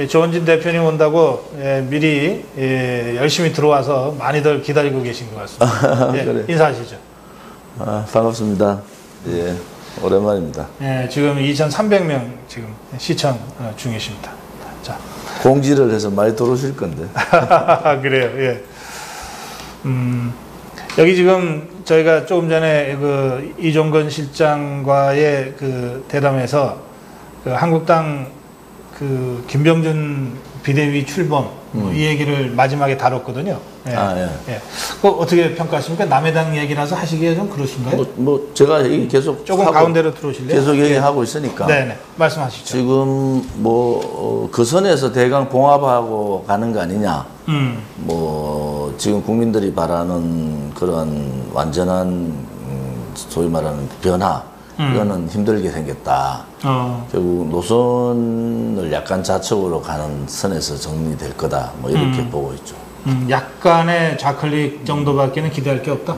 조원진 대표님 온다고 미리 열심히 들어와서 많이들 기다리고 계신 것 같습니다. 그래. 인사하시죠. 반갑습니다. 예, 오랜만입니다. 지금 2,300명 지금 시청 중이십니다. 자, 공지를 해서 많이 들어오실 건데. 그래요. 예. 여기 지금 저희가 조금 전에 그 이종건 실장과의 그 대담에서 그 한국당 그 김병준 비대위 출범 이 얘기를 마지막에 다뤘거든요. 예. 예. 그거 어떻게 평가하십니까? 남의 당 얘기라서 하시기에 좀 그러신가요? 제가 얘기 계속 조금 하고, 가운데로 들어오실래요? 계속 얘기하고 있으니까. 네네. 말씀하시죠. 지금 그 선에서 대강 봉합하고 가는 거 아니냐. 지금 국민들이 바라는 그런 완전한 소위 말하는 변화. 이거는 힘들게 생겼다. 결국 노선을 약간 좌측으로 가는 선에서 정리될 거다. 뭐 이렇게 보고 있죠. 약간의 좌클릭 정도밖에는 기대할 게 없다.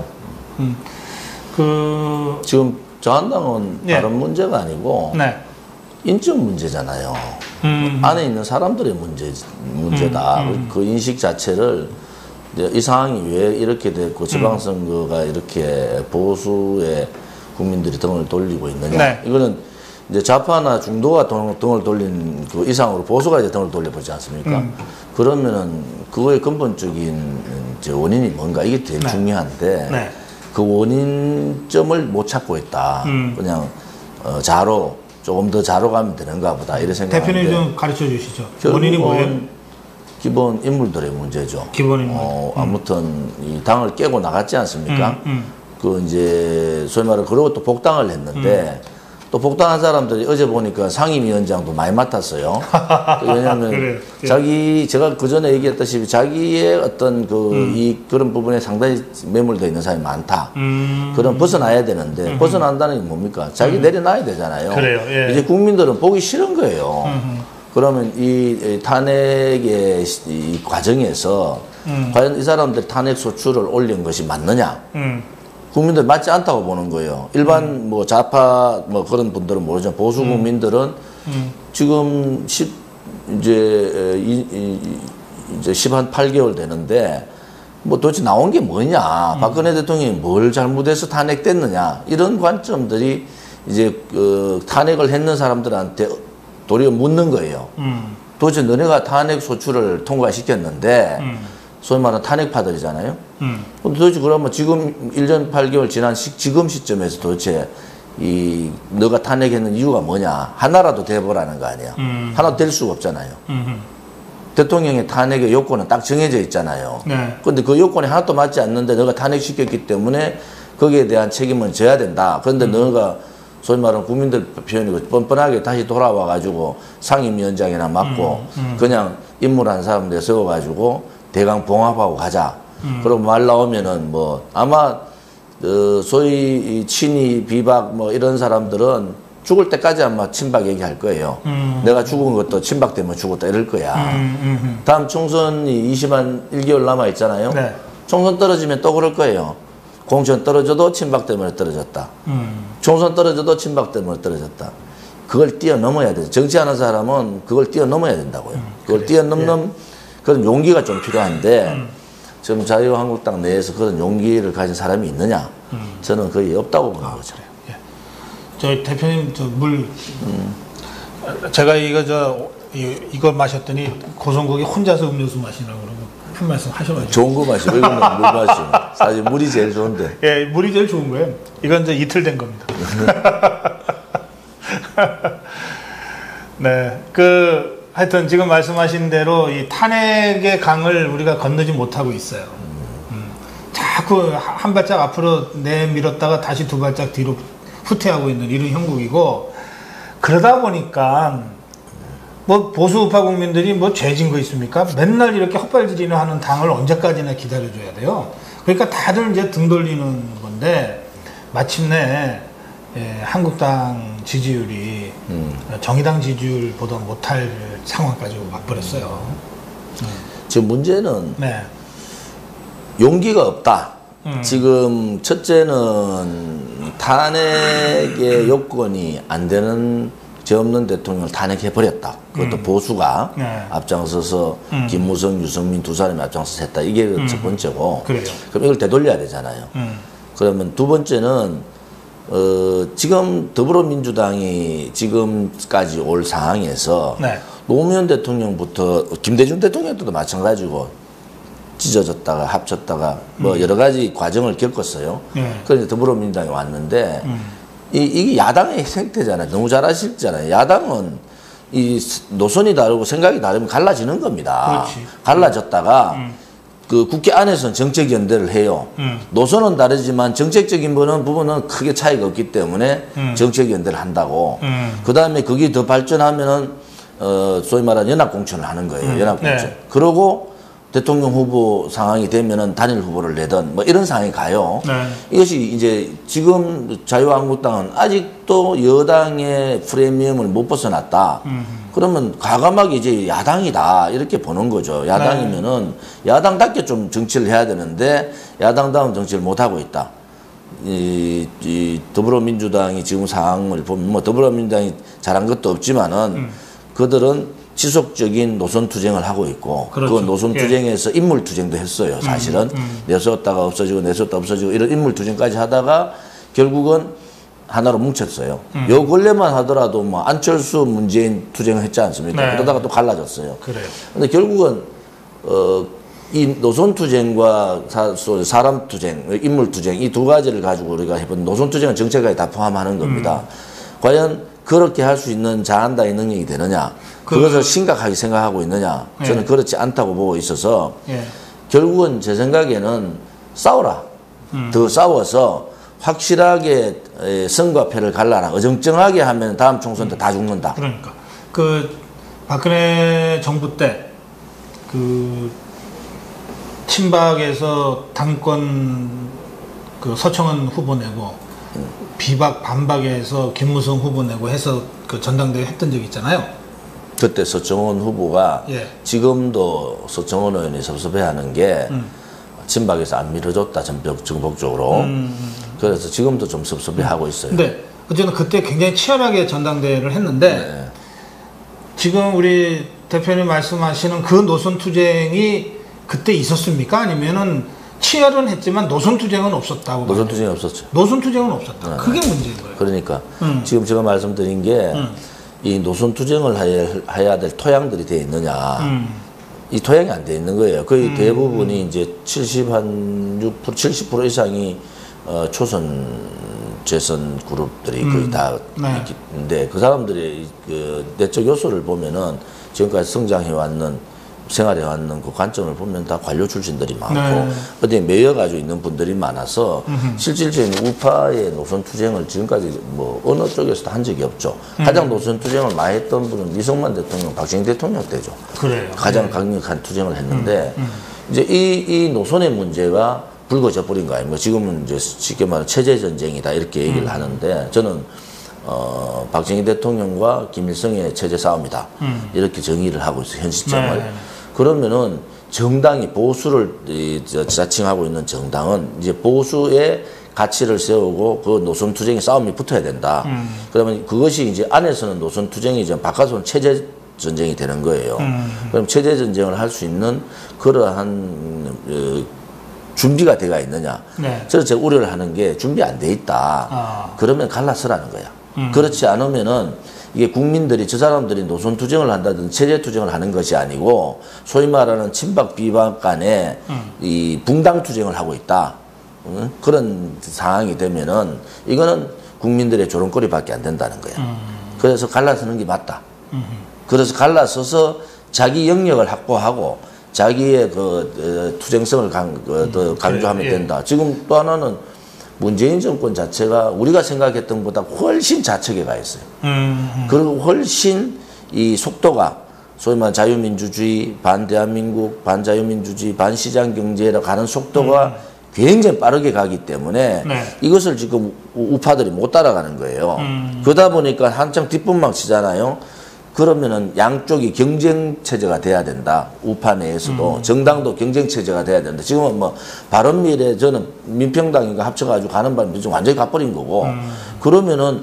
지금 저한당은 다른 문제가 아니고 인적 문제잖아요. 안에 있는 사람들의 문제다. 그 인식 자체를 이 상황이 왜 이렇게 됐고 지방선거가 이렇게 보수의 국민들이 등을 돌리고 있느냐. 이거는 이제 좌파나 중도가 등을 돌린 그 이상으로 보수가 이제 등을 돌려보지 않습니까? 그러면은 그거의 근본적인 이제 원인이 뭔가 이게 제일 중요한데 그 원인점을 못 찾고 있다. 그냥 조금 더 좌로 가면 되는가 보다 이런 생각인데. 대표님 좀 가르쳐 주시죠. 원인이 뭐예요? 기본 인물들의 문제죠. 기본 인물. 아무튼 이 당을 깨고 나갔지 않습니까? 그 이제 소위 말해 그러고 또 복당을 했는데 또 복당한 사람들이 어제 보니까 상임위원장도 많이 맡았어요. 왜냐하면 그래요. 제가 그 전에 얘기했다시피 자기의 어떤 그런 부분에 상당히 매몰되어 있는 사람이 많다. 그럼 벗어나야 되는데 벗어난다는 게 뭡니까? 자기 내려놔야 되잖아요. 그래요. 예. 이제 국민들은 보기 싫은 거예요. 그러면 이 탄핵의 이 과정에서 과연 이 사람들 탄핵 소추를 올린 것이 맞느냐? 국민들 맞지 않다고 보는 거예요. 일반 좌파 그런 분들은 모르지만 보수 국민들은 지금 이제 10한 8개월 되는데 도대체 나온 게 뭐냐? 박근혜 대통령이 뭘 잘못해서 탄핵됐느냐? 이런 관점들이 이제 탄핵을 했는 사람들한테 도리어 묻는 거예요. 도대체 너네가 탄핵 소추를 통과시켰는데 소위 말하는 탄핵파들이잖아요. 도대체 그러면 지금 1년 8개월 지난 지금 시점에서 도대체 너가 탄핵했는 이유가 뭐냐. 하나라도 돼보라는 거 아니야. 하나도 될 수가 없잖아요. 대통령의 탄핵의 요건은 딱 정해져 있잖아요. 그런데 그 요건이 하나도 맞지 않는데 너가 탄핵시켰기 때문에 거기에 대한 책임은 져야 된다. 그런데 너가 소위 말하는 국민들 표현이고 뻔뻔하게 다시 돌아와가지고 상임위원장이나 맡고 그냥 인물한 사람들 세워가지고 대강 봉합하고 가자. 그리고 말 나오면은 아마 소위 친이 비박 이런 사람들은 죽을 때까지 아마 친박 얘기할 거예요. 내가 죽은 것도 친박 때문에 죽었다 이럴 거야. 다음 총선이 20한 1개월 남아 있잖아요. 총선 떨어지면 또 그럴 거예요. 공천 떨어져도 친박 때문에 떨어졌다. 총선 떨어져도 친박 때문에 떨어졌다. 그걸 뛰어넘어야 돼. 정치하는 사람은 그걸 뛰어넘어야 된다고요. 그걸 뛰어넘는 그런 용기가 좀 필요한데 지금 자유한국당 내에서 그런 용기를 가진 사람이 있느냐? 저는 거의 없다고 보는 거죠. 예. 저희 대표님 제가 이거 마셨더니 고성국이 혼자서 음료수 마시라고 그러고 한 말씀 하셔가지고 좋은 거 마시고 이거는 물 마시고 사실 물이 제일 좋은데. 예, 물이 제일 좋은 거예요. 이건 이제 이틀 된 겁니다. 네, 하여튼 지금 말씀하신 대로 이 탄핵의 강을 우리가 건너지 못하고 있어요. 자꾸 한 발짝 앞으로 내밀었다가 다시 두 발짝 뒤로 후퇴하고 있는 이런 형국이고, 그러다 보니까 보수 우파 국민들이 죄진 거 있습니까? 맨날 이렇게 헛발질이나 하는 당을 언제까지나 기다려줘야 돼요. 그러니까 다들 이제 등 돌리는 건데 마침내 한국당 지지율이 정의당 지지율보다 못할 상황까지 와버렸어요. 지금 문제는 용기가 없다. 지금 첫째는 탄핵의 요건이 안 되는 죄 없는 대통령을 탄핵해버렸다. 그것도 보수가 앞장서서 김무성, 유승민 두 사람이 앞장서서 했다. 이게 첫 번째고. 그래요. 그럼 이걸 되돌려야 되잖아요. 그러면 두 번째는 지금 더불어민주당이 지금까지 올 상황에서 노무현 대통령부터 김대중 대통령 때도 마찬가지고 찢어졌다가 합쳤다가 뭐 여러 가지 과정을 겪었어요. 그래서 더불어민주당이 왔는데 이게 야당의 생태잖아요. 너무 잘 아시잖아요. 야당은 이 노선이 다르고 생각이 다르면 갈라지는 겁니다. 그렇지. 갈라졌다가 그 국회 안에서는 정책 연대를 해요. 노선은 다르지만 정책적인 부분은 크게 차이가 없기 때문에 정책 연대를 한다고. 그 다음에 그게 더 발전하면은 소위 말하는 연합공천을 하는 거예요. 연합공천. 그러고 대통령 후보 상황이 되면은 단일 후보를 내던 뭐 이런 상황이 가요. 이것이 이제 지금 자유한국당은 아직도 여당의 프리미엄을 못 벗어났다. 그러면 과감하게 이제 야당이다 이렇게 보는 거죠. 야당이면은 야당답게 좀 정치를 해야 되는데 야당다운 정치를 못 하고 있다. 이 더불어민주당이 지금 상황을 보면 뭐 더불어민주당이 잘한 것도 없지만은 그들은 지속적인 노선 투쟁을 하고 있고 그렇죠. 그 노선 투쟁에서 인물 투쟁도 했어요. 사실은 내세웠다가 없어지고 내세웠다 없어지고 이런 인물 투쟁까지 하다가 결국은 하나로 뭉쳤어요. 요 근래만 하더라도 뭐 안철수 문재인 투쟁을 했지 않습니까? 그러다가 또 갈라졌어요. 그래요. 근데 결국은 이 노선 투쟁과 사람 투쟁, 인물 투쟁 이 두 가지를 가지고 우리가 해본 노선 투쟁은 정책까지 다 포함하는 겁니다. 과연 그렇게 할 수 있는 자한당의 능력이 되느냐? 그것을 심각하게 생각하고 있느냐? 저는 그렇지 않다고 보고 있어서 결국은 제 생각에는 싸워라. 더 싸워서 확실하게 승과 패를 갈라라. 어정쩡하게 하면 다음 총선 때 다 죽는다. 그러니까 그 박근혜 정부 때 그 친박에서 당권 그 서청원 후보 내고 비박 반박에서 김무성 후보 내고 해서 그 전당대회 했던 적이 있잖아요. 그때 서청원 후보가 지금도 서청원 의원이 섭섭해하는 게 친박에서 안 밀어줬다 전폭적으로. 그래서 지금도 좀 섭섭해하고 있어요. 근데 어쨌든 그때 굉장히 치열하게 전당대회를 했는데 지금 우리 대표님 말씀하시는 그 노선 투쟁이 그때 있었습니까? 아니면은 치열은 했지만 노선 투쟁은 없었다고. 노선 투쟁이 없었죠. 노선 투쟁은 없었다. 그게 문제인 거예요. 그러니까 지금 제가 말씀드린 게 이 노선 투쟁을 해야 될 토양들이 돼 있느냐. 이 토양이 안 돼 있는 거예요. 거의 대부분이 이제 70% 이상이 초선 재선 그룹들이 거의 다 있는데 그 사람들의 그 내적 요소를 보면은 지금까지 성장해왔는 생활해왔는 그 관점을 보면 다 관료 출신들이 많고 어디에 매여가지고 있는 분들이 많아서 실질적인 우파의 노선 투쟁을 지금까지 뭐 어느 쪽에서도 한 적이 없죠. 가장 노선 투쟁을 많이 했던 분은 이승만 대통령, 박정희 대통령 때죠. 그래요. 가장 강력한 투쟁을 했는데 이제 이 노선의 문제가 불거져 버린 거 아닙니까? 지금은 이제 쉽게 말하면 체제 전쟁이다 이렇게 얘기를 하는데 저는 박정희 대통령과 김일성의 체제 싸움이다 이렇게 정의를 하고 있어요. 현 시점을. 그러면은 정당이 보수를 자칭하고 있는 정당은 이제 보수의 가치를 세우고 그 노선 투쟁의 싸움이 붙어야 된다. 그러면 그것이 이제 안에서는 노선 투쟁이지만 바깥으로는 체제 전쟁이 되는 거예요. 그럼 체제 전쟁을 할 수 있는 그러한 준비가 돼가 있느냐. 그래서 제가 우려를 하는 게 준비 안 돼 있다. 그러면 갈라서라는 거야. 그렇지 않으면은 이게 국민들이 저 사람들이 노선 투쟁을 한다든지 체제 투쟁을 하는 것이 아니고 소위 말하는 친박 비박 간에 이 붕당 투쟁을 하고 있다. 그런 상황이 되면은 이거는 국민들의 조롱거리밖에 안 된다는 거야. 그래서 갈라서는 게 맞다. 그래서 갈라서서 자기 영역을 확보하고 자기의 그 투쟁성을 더 강조하면 된다. 지금 또 하나는 문재인 정권 자체가 우리가 생각했던 것보다 훨씬 좌측에 가 있어요. 그리고 훨씬 이 속도가 소위 말하는 자유민주주의, 반대한민국, 반자유민주주의, 반시장경제로 가는 속도가 굉장히 빠르게 가기 때문에 이것을 지금 우파들이 못 따라가는 거예요. 그러다 보니까 한참 뒷분막 치잖아요. 그러면은 양쪽이 경쟁 체제가 돼야 된다. 우파 내에서도 정당도 경쟁 체제가 돼야 된다. 지금은 뭐 바른미래 저는 민평당인가 합쳐가지고 가는 바람에 지금 완전히 가버린 거고 그러면은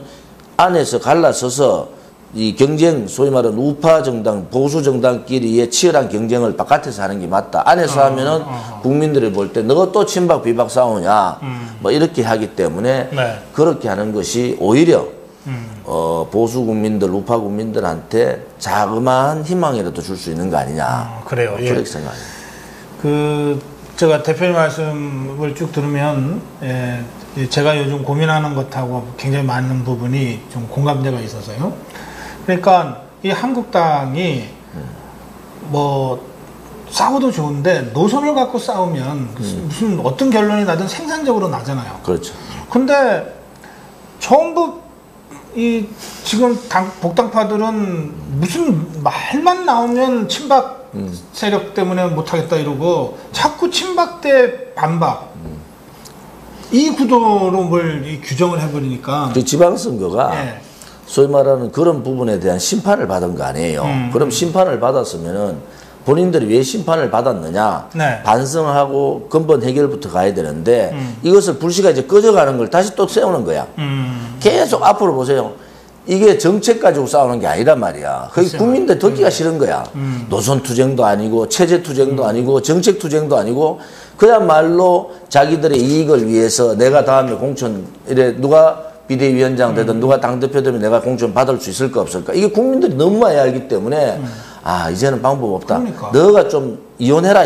안에서 갈라서서 이 경쟁, 소위 말하는 우파 정당, 보수 정당끼리의 치열한 경쟁을 바깥에서 하는 게 맞다. 안에서 하면은 국민들이 볼 때 너가 또 친박 비박 싸우냐, 뭐 이렇게 하기 때문에 네. 그렇게 하는 것이 오히려 보수 국민들, 우파 국민들한테 자그마한 희망이라도 줄 수 있는 거 아니냐. 그래요. 그렇게 예. 생각합니다. 제가 대표님 말씀을 쭉 들으면, 제가 요즘 고민하는 것하고 굉장히 맞는 부분이 좀 공감대가 있어서요. 그러니까 이 한국당이 뭐 싸워도 좋은데 노선을 갖고 싸우면 무슨 어떤 결론이 나든 생산적으로 나잖아요. 그렇죠. 근데 전부 이 지금 복당파들은 무슨 말만 나오면 친박 세력 때문에 못하겠다 이러고 자꾸 친박 대 반박 이 구도로 뭘 규정을 해버리니까 그 지방선거가 소위 말하는 그런 부분에 대한 심판을 받은 거 아니에요. 그럼 심판을 받았으면은 본인들이 왜 심판을 받았느냐 반성하고 근본 해결부터 가야 되는데 이것을 불씨가 이제 꺼져가는 걸 다시 또 세우는 거야. 계속 앞으로 보세요. 이게 정책 가지고 싸우는 게 아니란 말이야. 거기 국민들 듣기가 싫은 거야. 노선 투쟁도 아니고 체제 투쟁도 아니고 정책 투쟁도 아니고 그야말로 자기들의 이익을 위해서 내가 다음에 공천 이래 누가 비대위원장 되든 누가 당대표 되면 내가 공천 받을 수 있을까 없을까 이게 국민들이 너무 많이 알기 때문에 이제는 방법 없다. 그러니까. 너가 좀 이혼해라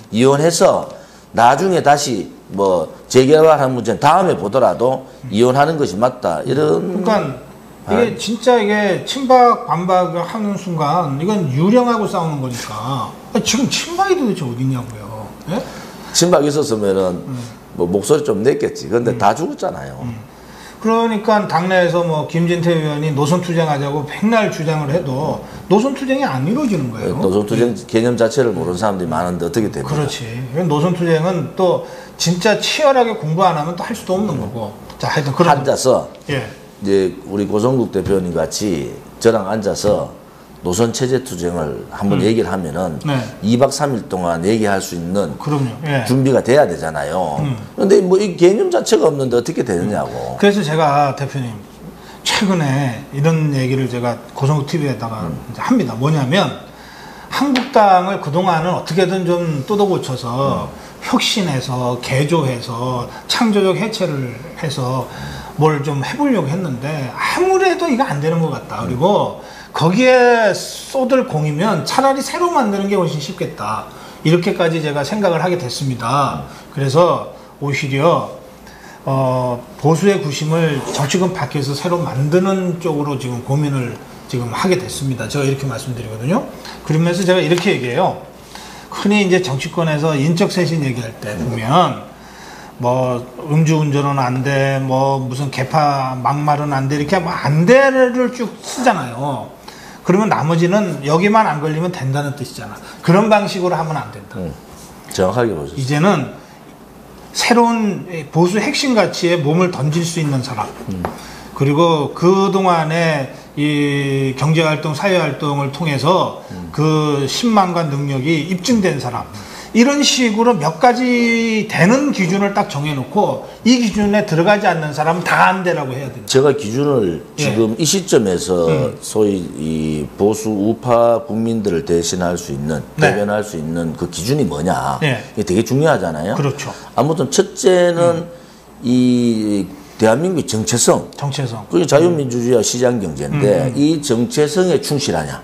이혼해서 나중에 다시 뭐 재개발하는 문제는 다음에 보더라도 이혼하는 것이 맞다. 이런 그러니까 이게 진짜 이게 친박 반박을 하는 순간 이건 유령하고 싸우는 거니까 지금 친박이 도대체 어디냐고요. 예? 친박 있었으면은 뭐 목소리 좀 냈겠지. 근데 다 죽었잖아요. 그러니까 당내에서 뭐 김진태 의원이 노선 투쟁하자고 백날 주장을 해도 노선 투쟁이 안 이루어지는 거예요. 노선 투쟁 개념 자체를 모르는 사람들이 많은데 어떻게 됩니까? 그렇지. 노선 투쟁은 또 진짜 치열하게 공부 안 하면 또 할 수도 없는 거고. 자, 하여튼 그런 앉아서 이제 우리 고성국 대표님 같이 저랑 앉아서 노선 체제 투쟁을 한번 얘기를 하면은 2박 3일 동안 얘기할 수 있는 준비가 돼야 되잖아요. 그런데 뭐 이 개념 자체가 없는데 어떻게 되느냐고. 그래서 제가 대표님 최근에 이런 얘기를 제가 고성국 TV에다가 합니다. 뭐냐면 한국당을 그동안은 어떻게든 좀 뜯어고쳐서 혁신해서 개조해서 창조적 해체를 해서 뭘 좀 해보려고 했는데 아무래도 이거 안 되는 것 같다. 그리고 거기에 쏟을 공이면 차라리 새로 만드는 게 훨씬 쉽겠다. 이렇게까지 제가 생각을 하게 됐습니다. 그래서 오히려 보수의 구심을 정치권 밖에서 새로 만드는 쪽으로 지금 고민을 지금 하게 됐습니다. 제가 이렇게 말씀드리거든요. 그러면서 제가 이렇게 얘기해요. 흔히 이제 정치권에서 인적 쇄신 얘기할 때 보면 뭐 음주운전은 안 돼, 뭐 무슨 개파 막말은 안 돼 이렇게 뭐 안 돼를 쭉 쓰잖아요. 그러면 나머지는 여기만 안 걸리면 된다는 뜻이잖아. 그런 방식으로 하면 안 된다. 정확하게 보셨어요. 이제는 새로운 보수 핵심 가치에 몸을 던질 수 있는 사람, 그리고 그동안에 이 경제활동, 사회활동을 통해서 그 신망과 능력이 입증된 사람, 이런 식으로 몇 가지 되는 기준을 딱 정해놓고 이 기준에 들어가지 않는 사람은 다 안 되라고 해야 된다. 제가 기준을 지금 이 시점에서 소위 이 보수 우파 국민들을 대신할 수 있는, 대변할 수 있는 그 기준이 뭐냐. 이게 되게 중요하잖아요. 그렇죠. 아무튼 첫째는 이 대한민국의 정체성. 그게 자유민주주의와 시장경제인데 이 정체성에 충실하냐.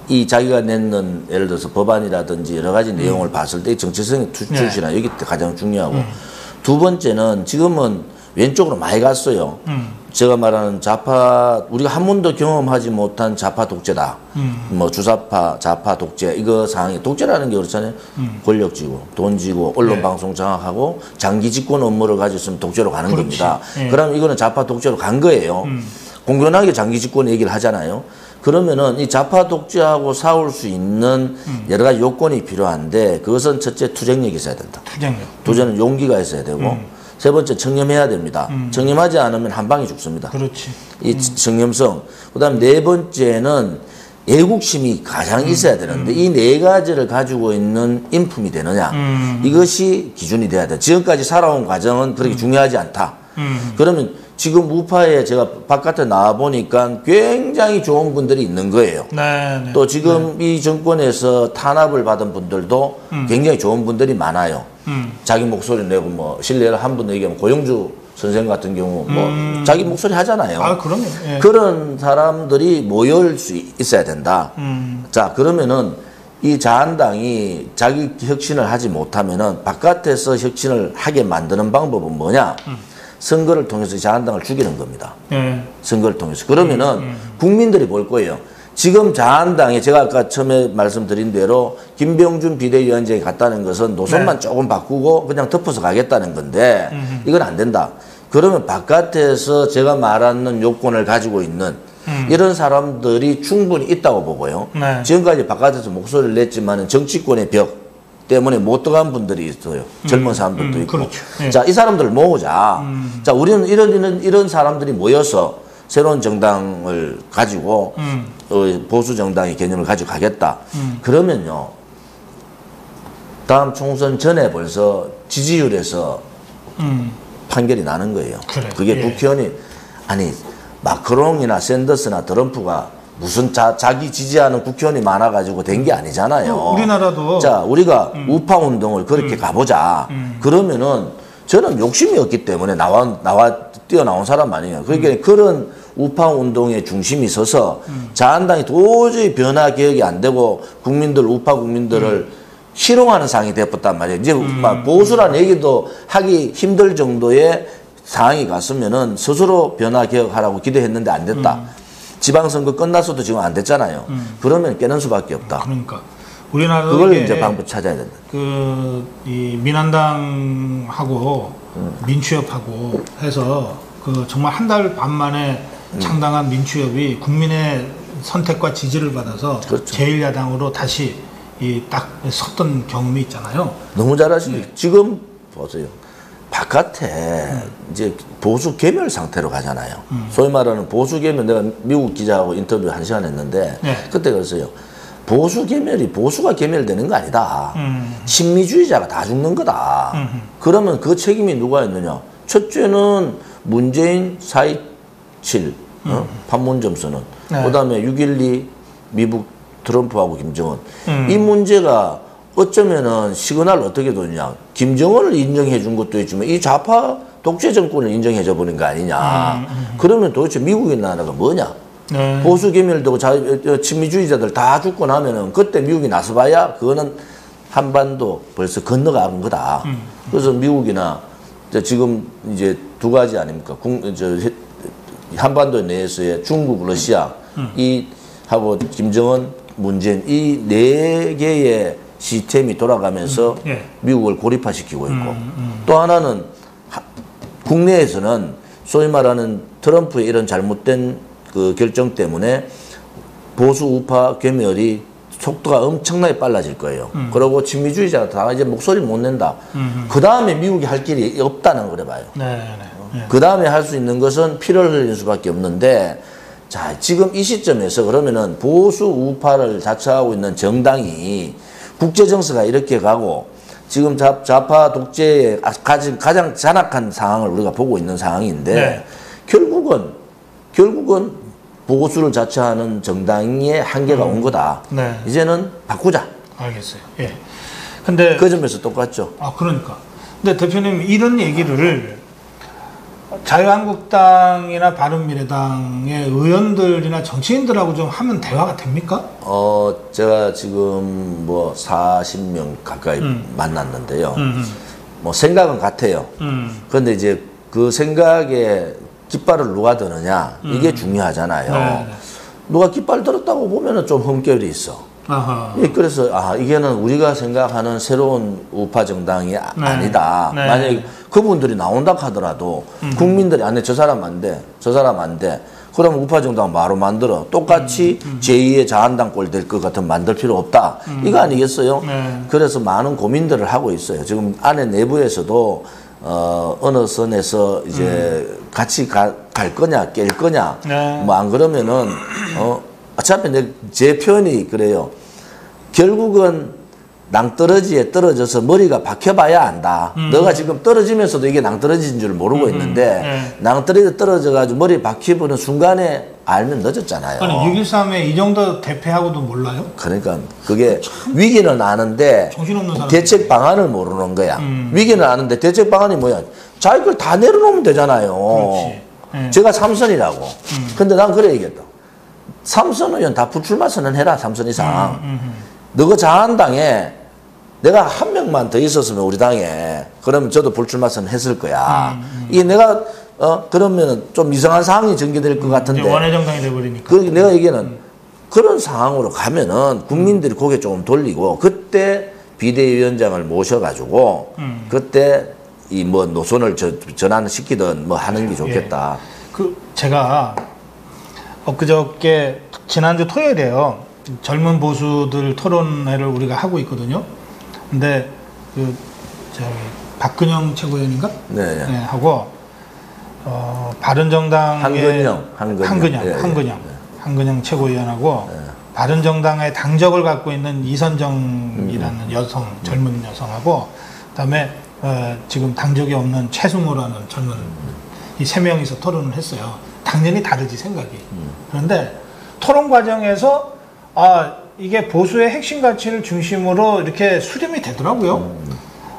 이 자기가 냈는 예를 들어서 법안이라든지 여러 가지 내용을 봤을 때 정체성에 충실하냐. 이게 가장 중요하고. 두 번째는 지금은 왼쪽으로 많이 갔어요. 제가 말하는 좌파, 우리가 한 번도 경험하지 못한 좌파 독재다. 뭐 주사파, 좌파 독재, 이거 상황이, 독재라는 게 그렇잖아요. 권력 쥐고, 돈 쥐고, 언론 방송 장악하고, 장기 집권 업무를 가졌으면 독재로 가는 겁니다. 그럼 이거는 좌파 독재로 간 거예요. 공견하게 장기 집권 얘기를 하잖아요. 그러면은 이 좌파 독재하고 싸울 수 있는 여러 가지 요건이 필요한데 그것은 첫째 투쟁력이 있어야 된다. 두째는 용기가 있어야 되고 세 번째 청렴해야 됩니다. 청렴하지 않으면 한 방에 죽습니다. 그렇지. 이 청렴성. 그다음 네 번째는 애국심이 가장 있어야 되는데 이 네 가지를 가지고 있는 인품이 되느냐. 이것이 기준이 돼야 돼. 지금까지 살아온 과정은 그렇게 중요하지 않다. 그러면 지금 우파에 제가 바깥에 나와 보니까 굉장히 좋은 분들이 있는 거예요. 네, 네. 또 지금 이 정권에서 탄압을 받은 분들도 굉장히 좋은 분들이 많아요. 자기 목소리 내고 뭐 실례를 한 분 얘기하면 고영주 선생 같은 경우 뭐 자기 목소리 하잖아요. 아, 그럼요. 예. 그런 사람들이 모일 수 있어야 된다. 자, 그러면은 이 자한당이 자기 혁신을 하지 못하면은 바깥에서 혁신을 하게 만드는 방법은 뭐냐? 선거를 통해서 자한당을 죽이는 겁니다. 선거를 통해서. 그러면은 국민들이 볼 거예요. 지금 자한당에 제가 아까 처음에 말씀드린 대로 김병준 비대위원장이 갔다는 것은 노선만 조금 바꾸고 그냥 덮어서 가겠다는 건데 이건 안 된다. 그러면 바깥에서 제가 말하는 요건을 가지고 있는 이런 사람들이 충분히 있다고 보고요. 지금까지 바깥에서 목소리를 냈지만 정치권의 벽 때문에 못 들어간 분들이 있어요. 젊은 사람들도 있고. 그렇죠. 예. 자, 이 사람들을 모으자. 자, 우리는 이런 사람들이 모여서 새로운 정당을 가지고 보수 정당의 개념을 가지고 가겠다. 그러면요. 다음 총선 전에 벌써 지지율에서 판결이 나는 거예요. 그래. 그게 예. 국회의원이 아니 마크롱이나 샌더스나 트럼프가 무슨 자기 지지하는 국회의원이 많아가지고 된 게 아니잖아요. 우리나라도. 자, 우리가 우파 운동을 그렇게 가보자. 그러면은 저는 욕심이 없기 때문에 뛰어나온 사람 아니에요. 그러니까 그런 우파 운동의 중심이 서서 자한당이 도저히 변화 개혁이 안 되고 우파 국민들을 희롱하는 상황이 되었단 말이에요. 이제 막 보수라는 얘기도 하기 힘들 정도의 상황이 갔으면은 스스로 변화 개혁하라고 기대했는데 안 됐다. 지방선거 끝났어도 지금 안 됐잖아요. 그러면 깨는 수밖에 없다. 그러니까 우리나라도 그걸 이제 방법 찾아야 된다. 이 민한당하고 민추협하고 해서 정말 한 달 반 만에 창당한 민추협이 국민의 선택과 지지를 받아서 그렇죠. 제1야당으로 다시 딱 섰던 경험이 있잖아요. 너무 잘하시네. 지금 보세요. 바깥에 이제 보수 괴멸 상태로 가잖아요. 소위 말하는 보수 괴멸, 내가 미국 기자하고 인터뷰 1시간 했는데 그때 그랬어요. 보수 괴멸이 보수가 괴멸되는 거 아니다. 친미주의자가 다 죽는 거다. 그러면 그 책임이 누가 있느냐? 첫째는 문재인 4.27 판문점선언, 그다음에 6.12 미국 트럼프하고 김정은. 이 문제가 어쩌면은 시그널을 어떻게 뒀냐. 김정은을 인정해 준 것도 있지만 이 좌파 독재 정권을 인정해 줘 버린 거 아니냐. 그러면 도대체 미국의 나라가 뭐냐. 보수 개멸되고 친미주의자들 다 죽고 나면은 그때 미국이 나서봐야 그거는 한반도 벌써 건너가는 거다. 그래서 미국이나 지금 이제 두 가지 아닙니까? 한반도 내에서의 중국, 러시아 하고 김정은, 문재인 이 네 개의 시스템이 돌아가면서 미국을 고립화시키고 있고 또 하나는 국내에서는 소위 말하는 트럼프의 이런 잘못된 그 결정 때문에 보수 우파 괴멸이 속도가 엄청나게 빨라질 거예요. 그리고 친미주의자가 다 이제 목소리를 못 낸다. 그 다음에 미국이 할 길이 없다는 걸 해봐요. 그 다음에 할 수 있는 것은 피를 흘리는 수밖에 없는데 자, 지금 이 시점에서 그러면은 보수 우파를 자처하고 있는 정당이 국제 정세가 이렇게 가고 지금 좌파 독재의 가장 잔악한 상황을 우리가 보고 있는 상황인데 결국은 보수를 자처하는 정당의 한계가 온 거다. 이제는 바꾸자. 알겠어요. 예. 근데 그 점에서 똑같죠. 아, 그러니까. 근데 대표님 이런 얘기를 자유한국당이나 바른미래당의 의원들이나 정치인들하고 좀 하면 대화가 됩니까? 제가 지금 뭐 40명 가까이 만났는데요. 뭐 생각은 같아요. 그런데 이제 그 생각에 깃발을 누가 드느냐 이게 중요하잖아요. 누가 깃발 들었다고 보면은 좀 흠결이 있어. 그래서 이게는 우리가 생각하는 새로운 우파 정당이 아니다. 만약에 그분들이 나온다 하더라도 국민들이 아니 저 사람 안 돼. 그러면 우파 정당 바로 만들어. 똑같이 제2의 자한당 꼴 될 것 같으면 만들 필요 없다. 이거 아니겠어요? 그래서 많은 고민들을 하고 있어요. 지금 안에 내부에서도 어느 선에서 이제 같이 갈 거냐 깰 거냐 뭐 안 그러면은 어차피 제 표현이 그래요. 결국은 낭떠러지에 떨어져서 머리가 박혀봐야 안다. 너가 지금 떨어지면서도 이게 낭떠러지인 줄 모르고 있는데 낭떠러지에 떨어져가지고 머리 박혀보는 순간에 알면 늦었잖아요. 아니 6.13에 이 정도 대패하고도 몰라요? 그러니까 그게 위기는 아는데 대책 방안을 모르는 거야. 위기는 아는데 대책 방안이 뭐야? 자기 걸 다 내려놓으면 되잖아요. 제가 삼선이라고. 근데 난 그래 얘기했다. 삼선 의원 다 불출마 선언해라. 삼선 이상. 너가 자한당에 내가 한 명만 더 있었으면 우리 당에 그러면 저도 불출마 선언했을 거야. 이게 내가 그러면 좀 이상한 상황이 전개될 것 같은데 원외정당이 돼버리니까. 그 내가 얘기는 그런 상황으로 가면은 국민들이 고개 조금 돌리고 그때 비대위원장을 모셔가지고 그때 이 뭐 노선을 전환시키든 뭐 하는 게 좋겠다. 그 제가 엊그저께 지난주 토요일에요. 젊은 보수들 토론회를 우리가 하고 있거든요. 근데 그 저기 박근영 최고위원인가? 네. 네 하고 바른정당의 한근영 최고위원하고 바른정당의 당적을 갖고 있는 이선정이라는 여성 젊은 여성하고 그다음에 지금 당적이 없는 최승호라는 젊은 이 세 명이서 토론을 했어요. 당연히 다르지 생각이. 그런데 토론 과정에서 이게 보수의 핵심 가치를 중심으로 이렇게 수렴이 되더라고요.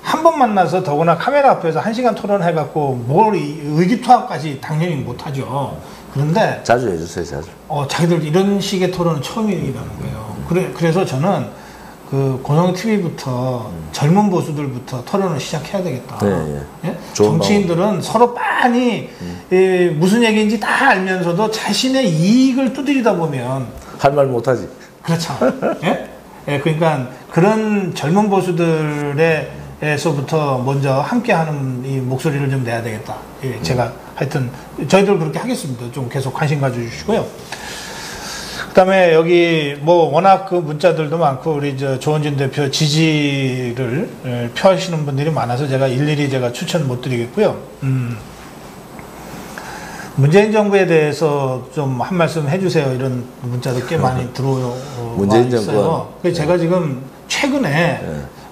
한 번 만나서 더구나 카메라 앞에서 1시간 토론해갖고 뭘 의기투합까지 당연히 못하죠. 그런데 자주 해주세요, 자주. 자기들 이런 식의 토론은 처음이라는 거예요. 그래서 저는 그 고성 TV부터 젊은 보수들부터 토론을 시작해야 되겠다. 예? 정치인들은 서로 빤히 무슨 얘기인지 다 알면서도 자신의 이익을 두드리다 보면 할 말 못하지. 그렇죠. 예? 예, 그러니까 그런 젊은 보수들에서부터 먼저 함께하는 이 목소리를 좀 내야 되겠다. 예, 제가 하여튼 저희들 그렇게 하겠습니다. 좀 계속 관심 가져주시고요. 그다음에 여기 뭐 워낙 그 문자들도 많고 우리 조원진 대표 지지를 표하시는 분들이 많아서 제가 일일이 제가 추천 못 드리겠고요. 문재인 정부에 대해서 좀 한 말씀 해주세요. 이런 문자도 꽤 많이 들어와 있어요. 그래서 제가 지금 최근에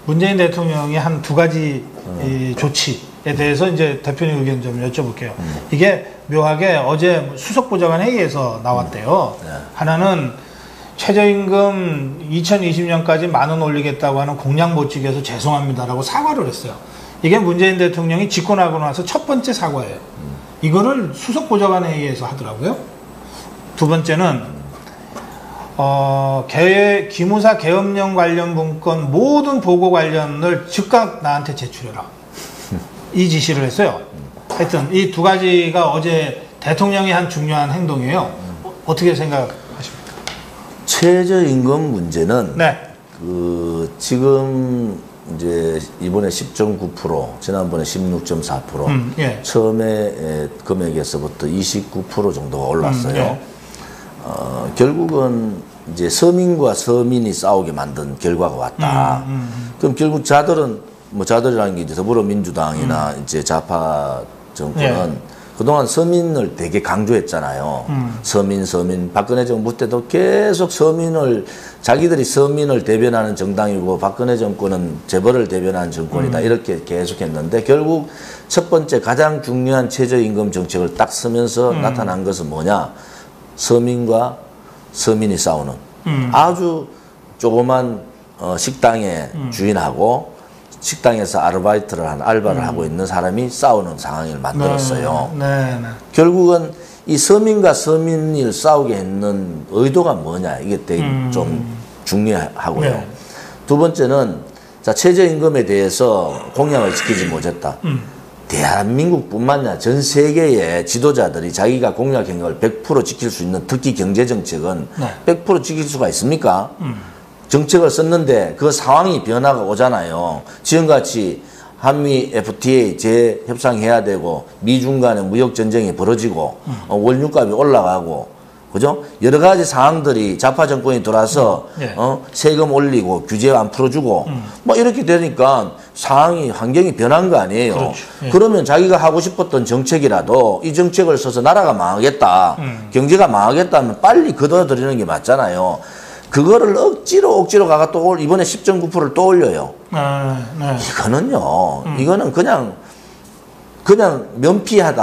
문재인 대통령이 한 두 가지 이 조치에 대해서 이제 대표님 의견 좀 여쭤볼게요. 이게 묘하게 어제 수석보좌관 회의에서 나왔대요. 하나는 최저임금 2020년까지 10,000원 올리겠다고 하는 공약 못 지켜서 죄송합니다라고 사과를 했어요. 이게 문재인 대통령이 집권하고 나서 첫 번째 사과예요. 이거를 수석보좌관 회의에서 하더라고요. 두 번째는 기무사 계엄령 관련 문건 모든 보고 관련을 즉각 나한테 제출해라. 이 지시를 했어요. 하여튼 이 두 가지가 어제 대통령이 한 중요한 행동이에요. 어떻게 생각하십니까? 최저임금 문제는 네. 지금 이제 이번에 10.9%, 지난번에 16.4%, 예. 처음에 금액에서부터 29% 정도가 올랐어요. 예. 결국은 이제 서민과 서민이 싸우게 만든 결과가 왔다. 그럼 결국 자들이라는 게 이제 더불어민주당이나 이제 좌파 정권은 그동안 서민을 되게 강조했잖아요. 서민. 박근혜 정부 때도 계속 자기들이 서민을 대변하는 정당이고 박근혜 정권은 재벌을 대변하는 정권이다. 이렇게 계속 했는데 결국 첫 번째 가장 중요한 최저임금 정책을 딱 쓰면서 나타난 것은 뭐냐. 서민과 서민이 싸우는 아주 조그만 식당의 주인하고 식당에서 알바를 하고 있는 사람이 싸우는 상황을 만들었어요. 네. 결국은 이 서민과 서민을 싸우게 했는 의도가 뭐냐 이게 되게 좀 중요하고요. 네. 두 번째는 최저임금에 대해서 공약을 지키지 못했다. 대한민국뿐만 아니라 전 세계의 지도자들이 자기가 공약한 걸 100% 지킬 수 있는 특히 경제정책은 100% 지킬 수가 있습니까? 정책을 썼는데 그 상황이 변화가 오잖아요. 지금같이 한미 FTA 재협상해야 되고 미중 간의 무역 전쟁이 벌어지고 원유값이 올라가고 그죠? 여러 가지 상황들이 좌파 정권이 돌아서 세금 올리고 규제 안 풀어주고 뭐 이렇게 되니까 환경이 변한 거 아니에요. 그렇죠. 예. 그러면 자기가 하고 싶었던 정책이라도 이 정책을 써서 나라가 망하겠다, 경제가 망하겠다 하면 빨리 걷어들이는 게 맞잖아요. 그거를 억지로 가가 또 이번에 10.9%를 또 올려요. 네. 이거는요. 이거는 그냥 면피한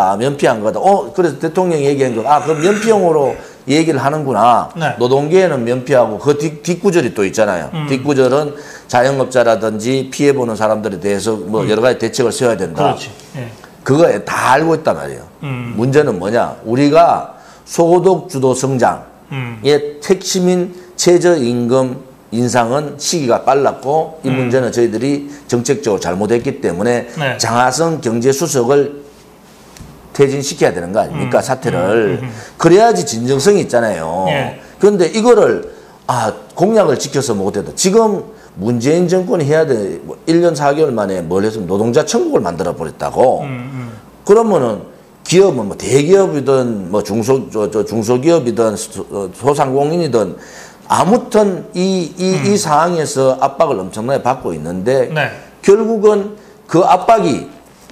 거다. 그래서 대통령이 얘기한 거, 그 면피용으로 얘기를 하는구나. 네. 노동계에는 면피하고 그 뒷구절이 또 있잖아요. 뒷구절은 자영업자라든지 피해보는 사람들에 대해서 뭐 여러 가지 대책을 세워야 된다. 그렇지. 예. 그거 다 알고 있단 말이에요. 문제는 뭐냐? 우리가 소득 주도 성장의 핵심인 최저임금 인상은 시기가 빨랐고 이 문제는 저희들이 정책적으로 잘못했기 때문에 네. 장하성 경제수석을 퇴진시켜야 되는 거 아닙니까? 사태를. 그래야지 진정성이 있잖아요. 예. 그런데 이거를 공약을 지켜서 못했다. 지금 문재인 정권이 해야 돼. 1년 4개월 만에 뭘 했으면 노동자 천국을 만들어 버렸다고. 그러면은 기업은 뭐 대기업이든 뭐 중소기업이든 소상공인이든 아무튼 이 상황에서 압박을 엄청나게 받고 있는데 네. 결국은 그 압박이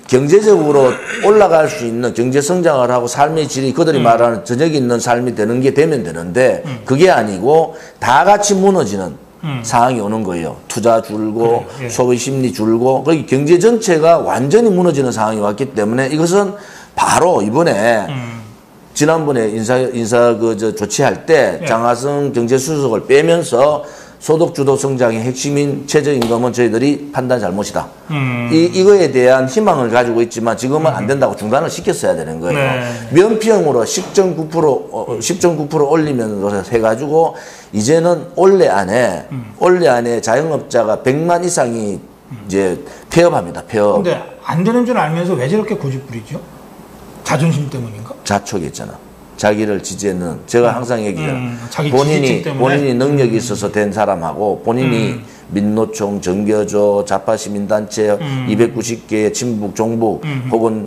경제적으로 올라갈 수 있는 경제 성장을 하고 삶의 질이 그들이 말하는 저녁이 있는 삶이 되는 게 되면 되는데 그게 아니고 다 같이 무너지는 상황이 오는 거예요. 투자 줄고 예. 소비 심리 줄고 그러니까 경제 전체가 완전히 무너지는 상황이 왔기 때문에 이것은 바로 이번에 지난번에 인사 조치할 때 예. 장하성 경제수석을 빼면서 소득주도 성장의 핵심인 최저임금은 저희들이 판단 잘못이다. 이거에 대한 희망을 가지고 있지만 지금은 안 된다고 중단을 시켰어야 되는 거예요. 네. 면피형으로 10.9% 올리면서 해가지고 이제는 올해 안에 자영업자가 100만 이상이 이제 폐업합니다. 폐업. 근데 안 되는 줄 알면서 왜 저렇게 고집부리죠? 자존심 때문인가? 자촉이 있잖아. 자기를 지지했는 제가 항상 얘기해요. 자기 지지층 때문에? 본인이 능력이 있어서 된 사람하고 본인이 민노총, 정겨조, 좌파시민단체 290개의 친북, 종북 혹은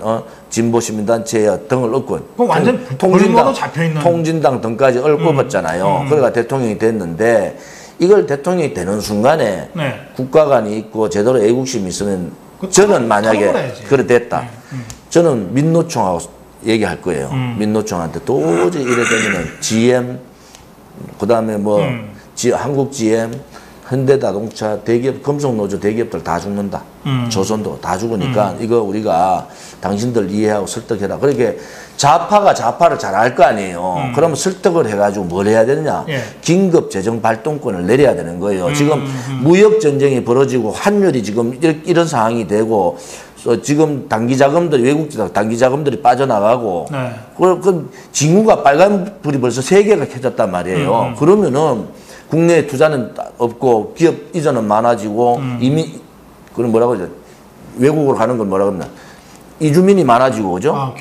진보시민단체 등을 얻고 그럼 완전 볼모로 잡혀있는 통진당 등까지 얽어봤잖아요. 그러니까 대통령이 됐는데 이걸 대통령이 되는 순간에 네. 국가관이 있고 제대로 애국심이 있으면 그 저는 만약에 털어버려야지. 그래 됐다. 저는 민노총하고 얘기할 거예요. 민노총한테 도저히 이래 되면은 GM, 그 다음에 한국 GM, 현대자동차, 대기업, 금속노조 대기업들 다 죽는다. 조선도 다 죽으니까 이거 우리가 당신들 이해하고 설득해라. 그렇게 좌파가 좌파를 잘 알 거 아니에요. 그러면 설득을 해가지고 뭘 해야 되느냐. 예. 긴급 재정 발동권을 내려야 되는 거예요. 지금 무역 전쟁이 벌어지고 환율이 지금 이런 상황이 되고 지금 외국 단기 자금들이 빠져나가고 네. 그 징후가 빨간 불이 벌써 3개가 켜졌단 말이에요. 그러면은 국내에 투자는 없고 기업 이전은 많아지고 이미 그럼 뭐라고 하죠? 외국으로 가는 건 뭐라고 그러나? 이주민이 많아지고 그죠?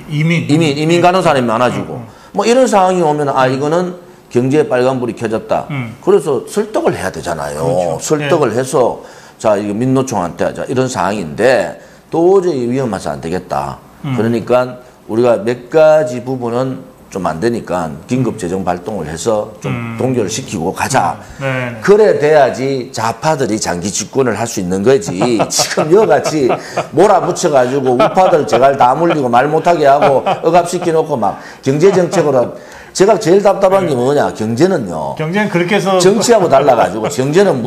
이민 가는 사람이 많아지고 뭐 이런 상황이 오면 이거는 경제에 빨간불이 켜졌다. 그래서 설득을 해야 되잖아요. 그렇죠. 설득을 해서 자 이거 민노총한테 하자 이런 상황인데 도저히 위험해서 안 되겠다. 그러니까 우리가 몇 가지 부분은 좀 안 되니까 긴급 재정 발동을 해서 좀 동결을 시키고 가자. 네. 그래 돼야지 좌파들이 장기 집권을 할 수 있는 거지. 지금 여같이 몰아붙여가지고 우파들 제갈 다 물리고 말 못하게 하고 억압시켜놓고 막 경제정책으로 제가 제일 답답한 게 뭐냐. 경제는요. 경제는 그렇게 해서 정치하고 달라가지고 경제는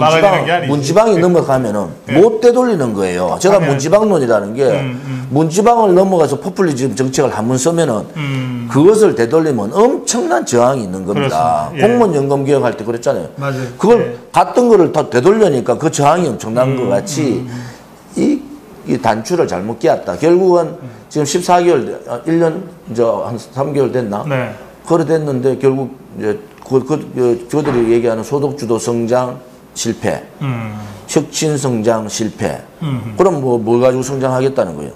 문지방이 넘어가면은 못 되돌리는 거예요. 제가 문지방론이라는 게 문지방을 넘어가서 포퓰리즘 정책을 한번 쓰면은 그것을 되돌리면 엄청난 저항이 있는 겁니다. 예. 공무원 연금 개혁할 때 그랬잖아요. 맞아요. 그걸 갔던 거를 다 되돌려니까 그 저항이 엄청난 것 같이 이 단추를 잘못 끼웠다. 결국은 지금 14개월, 1년 이제 한 3개월 됐나? 네. 그래 됐는데 결국 이제 그들이 얘기하는 소득주도 성장 실패, 혁신 성장 실패. 그럼 뭘 가지고 성장하겠다는 거예요?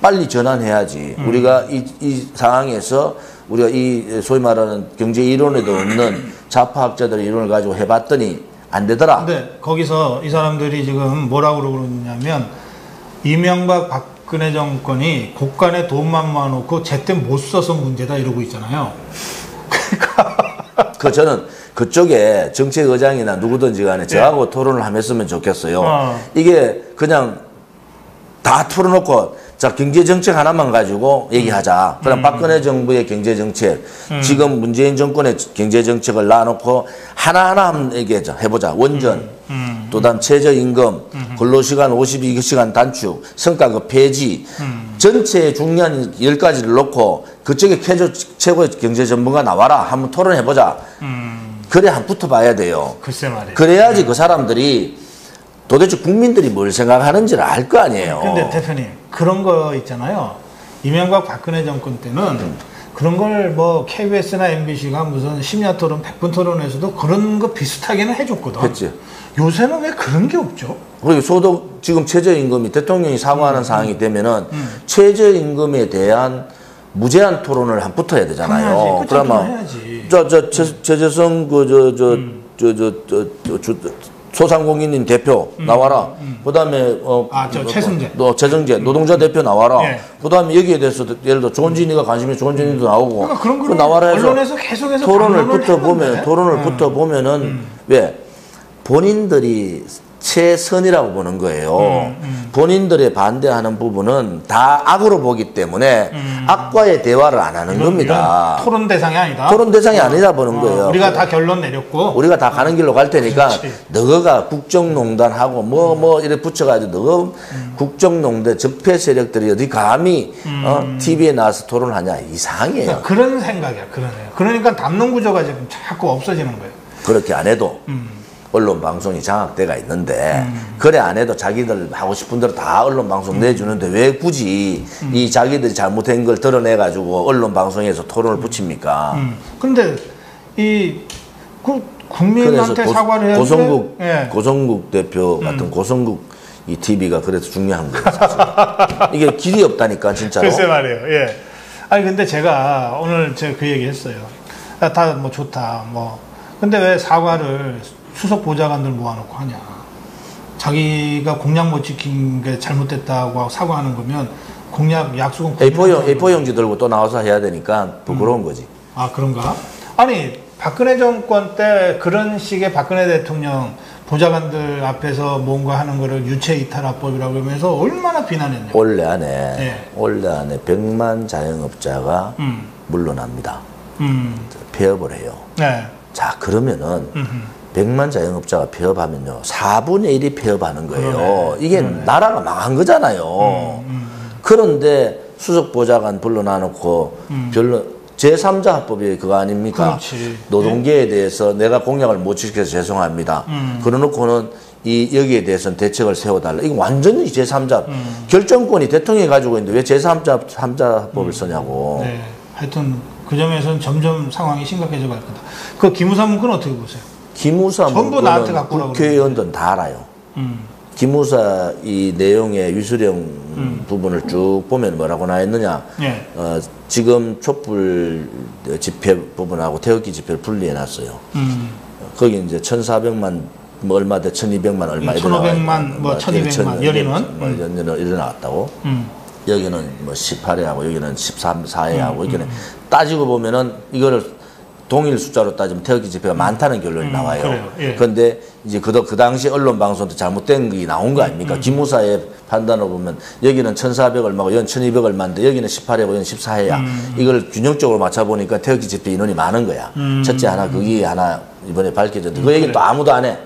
빨리 전환해야지. 우리가 이 상황에서 우리가 이 소위 말하는 경제 이론에도 없는 좌파학자들의 이론을 가지고 해봤더니 안 되더라. 근데 거기서 이 사람들이 지금 뭐라고 그러냐면 이명박 박근혜 정권이 국간에 돈만 모아놓고 제때 못 써서 문제다 이러고 있잖아요. 그러니까 저는 그쪽에 정책의장이나 누구든지 간에 저하고 토론을 하면 했으면 좋겠어요. 이게 그냥 다 털어놓고 자, 경제정책 하나만 가지고 얘기하자. 그럼 박근혜 정부의 경제정책, 지금 문재인 정권의 경제정책을 놔놓고 하나하나 한번 얘기하자. 해보자. 원전, 또 다음 최저임금, 근로시간 52시간 단축, 성과급 폐지, 전체의 중요한 10가지를 놓고 그쪽에 최고의 경제전문가 나와라. 한번 토론해보자. 그래, 한번 붙어봐야 돼요. 글쎄 말이에요. 그래야지 그 사람들이 도대체 국민들이 뭘 생각하는지를 알 거 아니에요. 근데 대표님, 그런 거 있잖아요. 이명박 박근혜 정권 때는 그런 걸 뭐 KBS나 MBC가 무슨 심야 토론, 100분 토론에서도 그런 거 비슷하게는 해줬거든. 했지. 요새는 왜 그런 게 없죠? 그리고 소득, 지금 최저임금이 대통령이 사과하는 상황이 되면은 최저임금에 대한 무제한 토론을 한 붙어야 되잖아요. 그러면 최재성 소상공인인 대표 나와라. 그다음에 최승재. 최승재 노동자 대표 나와라. 예. 그다음에 여기에 대해서 예를 들어 조원진이가 관심이 조원진이도 나오고. 그러니까 그런 거 나와라 해서 언론에서 계속해서 토론을 붙어 보면은 왜 본인들이 최선이라고 보는 거예요. 본인들의 반대하는 부분은 다 악으로 보기 때문에 악과의 대화를 안 하는 겁니다. 토론 대상이 아니다. 토론 대상이 아니다 보는 거예요. 우리가 다 결론 내렸고. 우리가 다 가는 길로 갈 테니까 너가 국정농단하고 뭐 이래 붙여가지고 너 국정농단 적폐 세력들이 어디 감히 TV에 나와서 토론하냐. 이상해요. 그러니까 그런 생각이야. 그러니까 담론 구조가 지금 자꾸 없어지는 거예요. 그렇게 안 해도 언론 방송이 장악돼가 있는데 그래 안 해도 자기들 하고 싶은 대로 다 언론 방송 내주는데 왜 굳이 이 자기들이 잘못한 걸 드러내 가지고 언론 방송에서 토론을 붙입니까? 근데 국민한테 사과를 해야 고성국 대표 같은 고성국 이 TV가 그래서 중요한 거예요. 사실. 이게 길이 없다니까 진짜로. 글쎄 말이에요. 예. 아니 근데 제가 오늘 제가 그 얘기했어요. 다 뭐 좋다 뭐. 근데 왜 사과를 수석 보좌관들 모아놓고 하냐. 자기가 공약 못 지킨 게 잘못됐다고 사과하는 거면 공약 약속은 A4 용지 들고 또 나와서 해야 되니까 부끄러운 거지. 아 그런가? 아니 박근혜 정권 때 그런 식의 박근혜 대통령 보좌관들 앞에서 뭔가 하는 거를 유체이탈화법이라고 하면서 얼마나 비난했냐. 올해 안에 100만 자영업자가 물러납니다. 폐업을 해요. 네. 자 그러면은 100만 자영업자가 폐업하면요 4분의 1이 폐업하는 거예요. 이게 나라가 망한 거잖아요. 그런데 수석 보좌관 불러놔놓고 별로 제3자 합법이 그거 아닙니까? 그렇지. 노동계에 대해서 내가 공약을 못 지켜서 죄송합니다. 그러놓고는 여기에 대해서는 대책을 세워달라. 이거 완전히 제3자 결정권이 대통령이 가지고 있는데 왜 제3자 합법을 쓰냐고. 네. 하여튼 그 점에서는 점점 상황이 심각해져 갈 거다. 그 기무사 문구는 어떻게 보세요? 기무사 전부 나한테 문구는 갖고 오라고 국회의원들은 다 알아요. 기무사 이 내용의 위수령 부분을 쭉 보면 뭐라고 나왔느냐. 예. 지금 촛불 집회 부분하고 태극기 집회를 분리해놨어요. 거기 이제 1,400만 뭐 얼마 돼 1,200만 얼마 1,500만 뭐 1,200만 열이는 일어났다고. 여기는 뭐 18회하고 여기는 14회하고 여기는 따지고 보면은 이거를 동일 숫자로 따지면 태극기 집회가 많다는 결론이 나와요. 그런데 이제 그 당시 언론 방송도 잘못된 게 나온 거 아닙니까? 기무사의 판단을 보면 여기는 1,400 얼마고 여기는 1,200 얼마인데 여기는 18회고 여기는 14회야. 이걸 균형적으로 맞춰보니까 태극기 집회 인원이 많은 거야. 첫째 하나 그게 하나 이번에 밝혀졌는데 그 얘기는 또 아무도 안 해.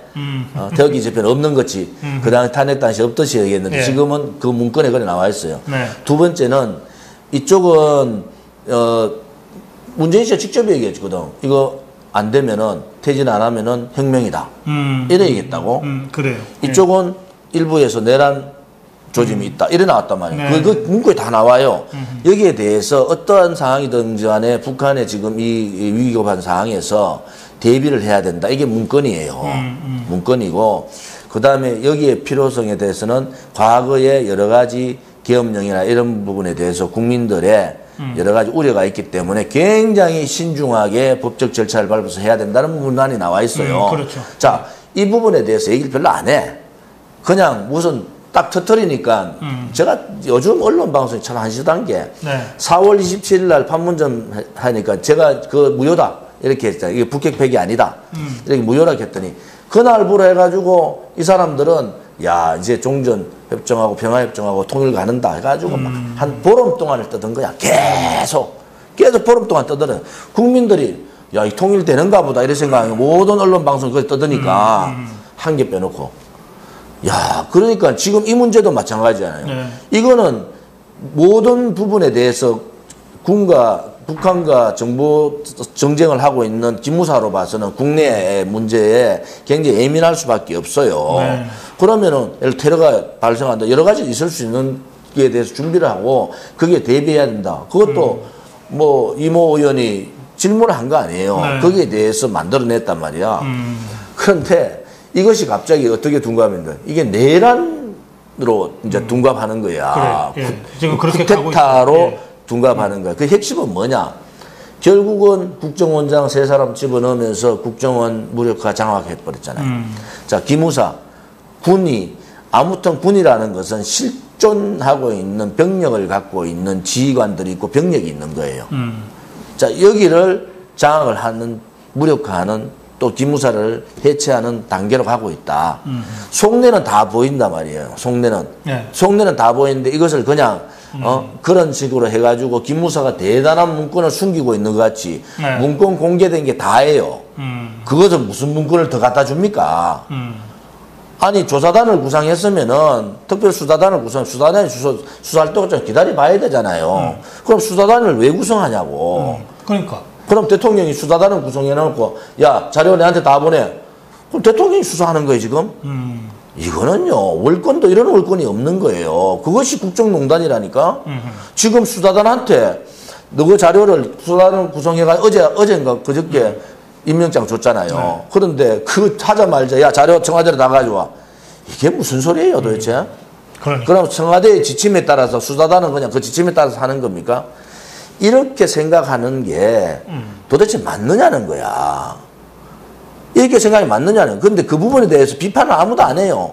태극기 집회는 없는 거지. 그 당시 탄핵 당시 없듯이 얘기했는데 지금은 그 문건에 그래 나와 있어요. 두 번째는 이쪽은 문재인 씨가 직접 얘기했거든. 이거 안 되면은 퇴진 안 하면은 혁명이다. 이래 얘기했다고. 그래요. 이쪽은 일부에서 내란 조짐이 있다. 이래 나왔단 말이에요. 그 문구에 다 나와요. 여기에 대해서 어떠한 상황이든 간에 북한의 지금 이 위급한 상황에서 대비를 해야 된다. 이게 문건이에요. 문건이고 그 다음에 여기에 필요성에 대해서는 과거의 여러 가지 계엄령이나 이런 부분에 대해서 국민들의 여러 가지 우려가 있기 때문에 굉장히 신중하게 법적 절차를 밟아서 해야 된다는 문안이 나와 있어요. 그렇죠. 자, 이 부분에 대해서 얘기를 별로 안 해. 그냥 무슨 딱 터트리니까 제가 요즘 언론 방송이 참 한심한 게 4월 27일 날 판문점 하니까 제가 그 무효다 이렇게 했잖아요. 이게 북핵 폐기 아니다. 이렇게 무효라고 했더니 그날부로 해가지고 이 사람들은 야 이제 종전 협정하고 평화협정하고 통일 가는다 해가지고 막 한 보름 동안을 떠든 거야. 계속 보름 동안 떠들어. 국민들이 야 이 통일되는가 보다 이런 생각하고 모든 언론 방송 그걸 떠드니까 한 개 빼놓고 야 그러니까 지금 이 문제도 마찬가지잖아요. 네. 이거는 모든 부분에 대해서 북한과 정보 정쟁을 하고 있는 기무사로 봐서는 국내의 문제에 굉장히 예민할 수밖에 없어요. 네. 그러면은 테러가 발생한다. 여러 가지 있을 수 있는 게 대해서 준비를 하고 거기에 대비해야 된다. 그것도 뭐 이모 의원이 질문을 한 거 아니에요. 네. 거기에 대해서 만들어냈단 말이야. 그런데 이것이 갑자기 어떻게 둔갑인가? 이게 내란으로 이제 둔갑하는 거야. 그래. 예. 지금 그렇게 가고 쿠데타로 있어요. 예. 둔갑하는 거야. 그 핵심은 뭐냐? 결국은 국정원장 세 사람 집어넣으면서 국정원 무력화 장악해버렸잖아요. 자, 기무사, 군이, 아무튼 군이라는 것은 실존하고 있는 병력을 갖고 있는 지휘관들이 있고 병력이 있는 거예요. 자, 여기를 장악을 하는, 무력화하는 또 기무사를 해체하는 단계로 가고 있다. 속내는 다 보인단 말이에요. 속내는. 네. 속내는 다 보이는데 이것을 그냥 그런 식으로 해가지고 기무사가 대단한 문건을 숨기고 있는 것 같이 네. 문건 공개된 게 다예요. 그것을 무슨 문건을 더 갖다 줍니까? 아니 조사단을 구성했으면은 특별수사단을 수사단이 수사할 때가 좀 기다려봐야 되잖아요. 그럼 수사단을 왜 구성하냐고. 그러니까. 그럼 대통령이 수사단을 구성해놓고 야 자료 내한테 다 보내. 그럼 대통령이 수사하는 거예요 지금. 이거는요 월권도 이런 월권이 없는 거예요. 그것이 국정농단이라니까. 지금 수사단한테 너 그 자료를 수사단을 구성해가 어젠가 그저께 임명장 줬잖아요. 네. 그런데 그 하자마자 야 자료 청와대로 다 가져와. 이게 무슨 소리예요 도대체? 그러니까. 그럼 청와대의 지침에 따라서 수사단은 그냥 그 지침에 따라서 하는 겁니까? 이렇게 생각하는 게 도대체 맞느냐는 거야. 이렇게 생각이 맞느냐는. 근데 그 부분에 대해서 비판을 아무도 안 해요.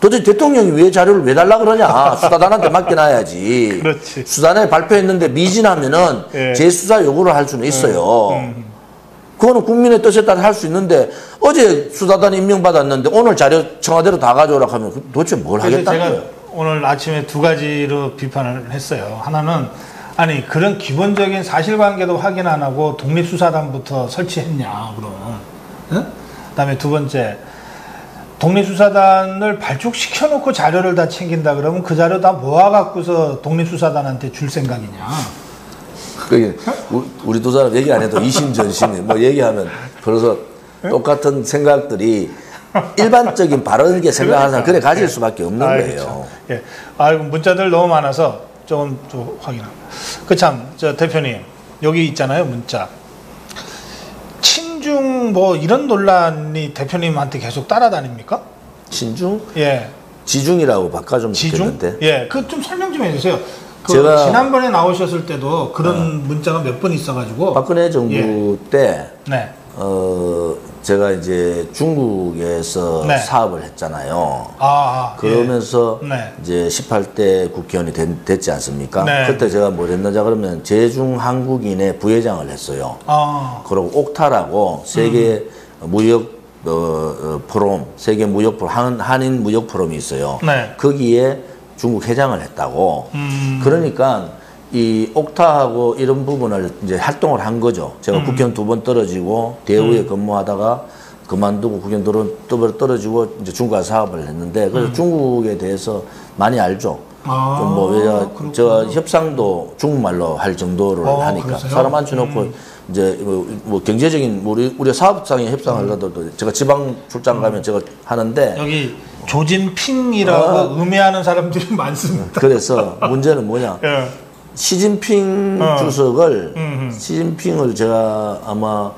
도대체 대통령이 왜 자료를 왜 달라 그러냐. 수사단한테 맡겨놔야지. 그렇지. 수사단에 발표했는데 미진하면은 예. 재수사 요구를 할 수는 있어요. 그거는 국민의 뜻에 따라 할 수 있는데 어제 수사단 임명받았는데 오늘 자료 청와대로 다 가져오라 하면 도대체 뭘 하겠다는 제가 거예요? 오늘 아침에 두 가지로 비판을 했어요. 하나는 아니 그런 기본적인 사실관계도 확인 안 하고 독립수사단부터 설치했냐 그럼. 응? 그다음에 두 번째 독립수사단을 발족시켜놓고 자료를 다 챙긴다 그러면 그 자료 다 모아갖고서 독립수사단한테 줄 생각이냐. 그게 우리 두 사람 얘기 안 해도 이심전심이 뭐 얘기하면 벌써 똑같은 생각들이 일반적인 바르게 생각하는 사람 그래 가질 수밖에 없는 거예요. 그렇죠. 예. 아이고 문자들 너무 많아서 조금 좀 확인합니다. 그 참 저 대표님 여기 있잖아요 문자. 친중 뭐 이런 논란이 대표님한테 계속 따라다닙니까? 친중? 예. 지중이라고 바꿔 지중? 좋겠는데. 예. 그 좀 설명 좀 해주세요. 그 제가 지난번에 나오셨을 때도 그런 문자가 몇 번 있어가지고 박근혜 정부 예. 때 네. 제가 이제 중국에서 네. 사업을 했잖아요. 그러면서 네. 이제 18대 국회의원이 됐지 않습니까? 네. 그때 제가 뭘 했느냐 그러면 제중 한국인의 부회장을 했어요. 그리고 옥타라고 세계 무역 포럼, 세계 무역 포럼, 한인 무역 포럼이 있어요. 네. 거기에 중국 회장을 했다고. 그러니까 이 옥타하고 이런 부분을 이제 활동을 한 거죠. 제가 국회의원 2번 떨어지고 대우에 근무하다가 그만두고 국회의원 떨어지고 이제 중국과 사업을 했는데 그래서 중국에 대해서 많이 알죠. 좀 뭐 제가 협상도 중국말로 할 정도를 하니까 그러세요? 사람 앉혀놓고 이제 뭐 경제적인 우리 사업상의 협상을 하더라도 제가 지방 출장 가면 제가 하는데 여기 조진핑이라고 음해하는 사람들이 많습니다. 그래서 문제는 뭐냐? 예. 시진핑 주석을 시진핑을 제가 아마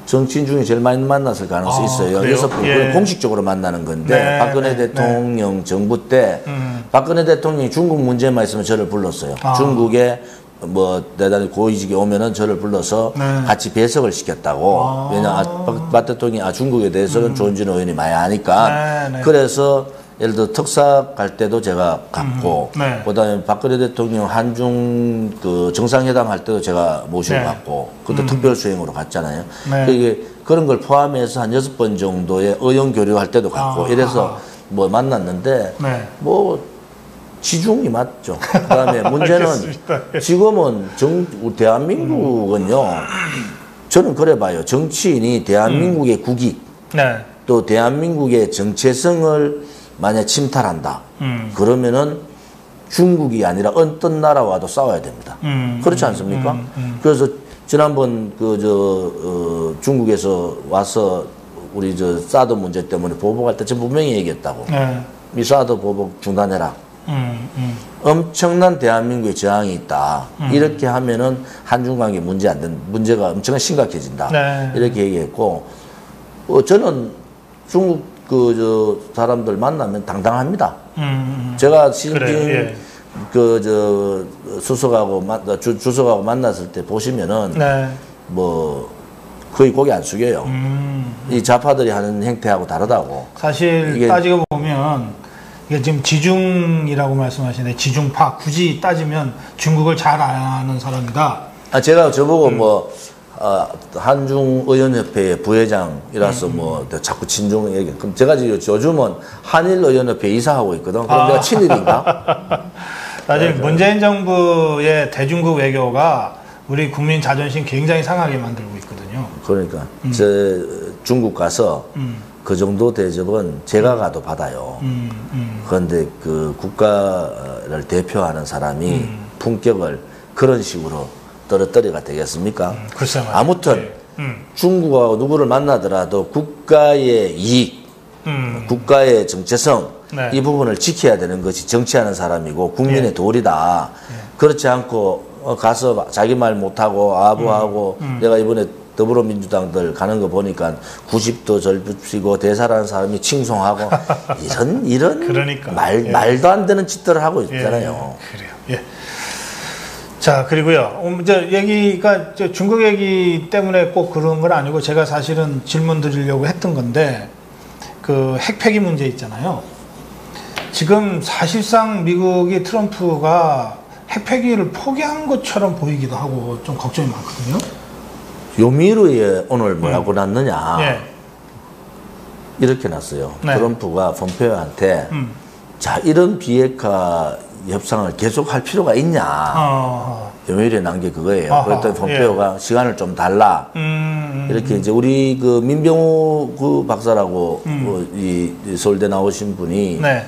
정치인 중에 제일 많이 만났을 가능성이 있어요. 그래요? 6번 예. 공식적으로 만나는 건데 네, 박근혜 대통령 정부 때 박근혜 대통령이 중국 문제만 있으면 저를 불렀어요. 중국에 뭐 대단히 고위직에 오면은 저를 불러서 같이 배석을 시켰다고. 왜냐 박 대통령이 중국에 대해서는 조은진 의원이 많이 아니까. 그래서 예를 들어 특사 갈 때도 제가 갔고, 네. 그다음에 박근혜 대통령 한중 그 정상회담 할 때도 제가 모시고 네. 갔고, 그것도 특별 수행으로 갔잖아요. 네. 그게 그런 걸 포함해서 한 6번 정도의 의원 교류할 때도 갔고, 이래서 뭐 만났는데, 네. 뭐 지중이 맞죠. 그다음에 문제는 알겠습니다. 지금은 대한민국은요, 저는 그래 봐요. 정치인이 대한민국의 국익, 네. 또 대한민국의 정체성을 만약 침탈한다. 그러면은 중국이 아니라 어떤 나라와도 싸워야 됩니다. 그렇지 않습니까? 그래서 지난번 중국에서 와서 우리 사드 문제 때문에 보복할 때 제가 분명히 얘기했다고. 네. 이 사드 보복 중단해라. 엄청난 대한민국의 저항이 있다. 이렇게 하면은 한중 관계 문제가 엄청나게 심각해진다. 네. 이렇게 얘기했고, 저는 중국 사람들 만나면 당당합니다. 제가 시진핑 그래요, 예. 주석하고 만났을 때 보시면은 네. 뭐 거의 고개 안 숙여요. 이 좌파들이 하는 행태하고 다르다고. 사실 이게 따지고 보면 이게 지금 지중이라고 말씀하시는데 지중파 굳이 따지면 중국을 잘 아는 사람이다. 제가 저보고 한중의원협회의 부회장이라서 자꾸 친중 얘기. 그럼 제가 지금 요즘은 한일의원협회 이사하고 있거든. 그럼 내가 친일인가? 사실 문재인 정부의 대중국 외교가 우리 국민 자존심 굉장히 상하게 만들고 있거든요. 그러니까 중국 가서 그 정도 대접은 제가 가도 받아요. 그런데 그 국가를 대표하는 사람이 품격을 그런 식으로 떨어뜨려가 되겠습니까? 글쎄 말이에요. 아무튼 중국하고 누구를 만나더라도 국가의 이익, 국가의 정체성, 네. 이 부분을 지켜야 되는 것이 정치하는 사람이고 국민의 예. 도리다. 그렇지 않고 가서 자기 말 못하고 아부하고 내가 이번에 더불어민주당들 가는 거 보니까 90도 절붙이고 대사라는 사람이 칭송하고 이런 그러니까. 말도 안 되는 짓들을 하고 있잖아요. 그래요. 예. 자, 그리고요. 이제 얘기가 중국 얘기 때문에 꼭 그런 건 아니고 제가 사실은 질문 드리려고 했던 건데 그 핵폐기 문제 있잖아요. 지금 사실상 미국이 트럼프가 핵폐기를 포기한 것처럼 보이기도 하고 좀 걱정이 많거든요. 요미르에 오늘 뭐라고 났느냐. 예. 이렇게 났어요. 네. 트럼프가 폼페오한테 자, 이런 비핵화 협상을 계속할 필요가 있냐. 요미르에 난 게 그거예요. 아하, 그랬더니 폼페오가 시간을 좀 달라. 이렇게 이제 우리 그 민병호 그 박사라고 이 서울대 나오신 분이 네.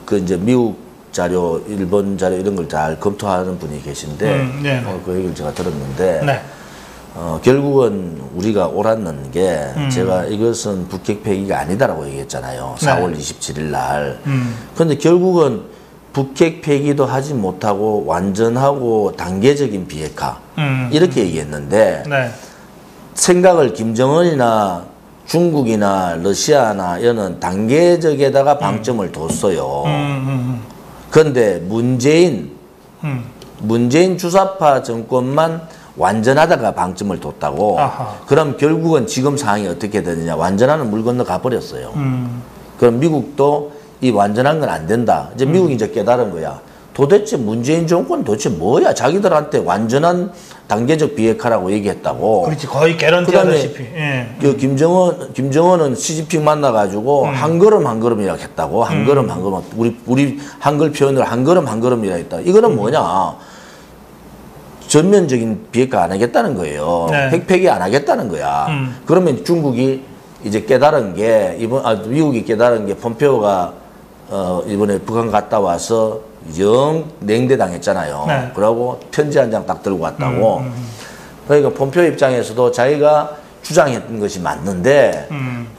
그 이제 미국 자료, 일본 자료 이런 걸 잘 검토하는 분이 계신데 그 얘기를 제가 들었는데 네. 결국은 우리가 옳았는 게 제가 이것은 북핵 폐기가 아니다라고 얘기했잖아요. 4월 27일 날. 그런데 결국은 북핵 폐기도 하지 못하고 완전하고 단계적인 비핵화 이렇게 얘기했는데 네. 생각을 김정은이나 중국이나 러시아나 이런 단계적에다가 방점을 뒀어요. 그런데 문재인 주사파 정권만 완전하다가 방점을 뒀다고. 아하. 그럼 결국은 지금 상황이 어떻게 되느냐. 완전하는 물 건너 가버렸어요. 그럼 미국도 이 완전한 건 안 된다. 이제 미국이 이제 깨달은 거야. 도대체 문재인 정권 도대체 뭐야? 자기들한테 완전한 단계적 비핵화라고 얘기했다고. 그렇지. 거의 개런티하다시피. 예. 그 김정은은 시진핑 만나가지고 한 걸음 한 걸음이라고 했다고. 한 걸음 한 걸음. 우리 한글 표현을 한 걸음 한 걸음이라 했다. 이거는 뭐냐? 전면적인 비핵화 안 하겠다는 거예요. 네. 핵폐기 안 하겠다는 거야. 그러면 중국이 이제 깨달은 게 미국이 깨달은 게 폼페오가 이번에 북한 갔다 와서 영 냉대 당했잖아요. 네. 그러고 편지 한 장 딱 들고 왔다고. 그러니까 폼페오 입장에서도 자기가 주장했던 것이 맞는데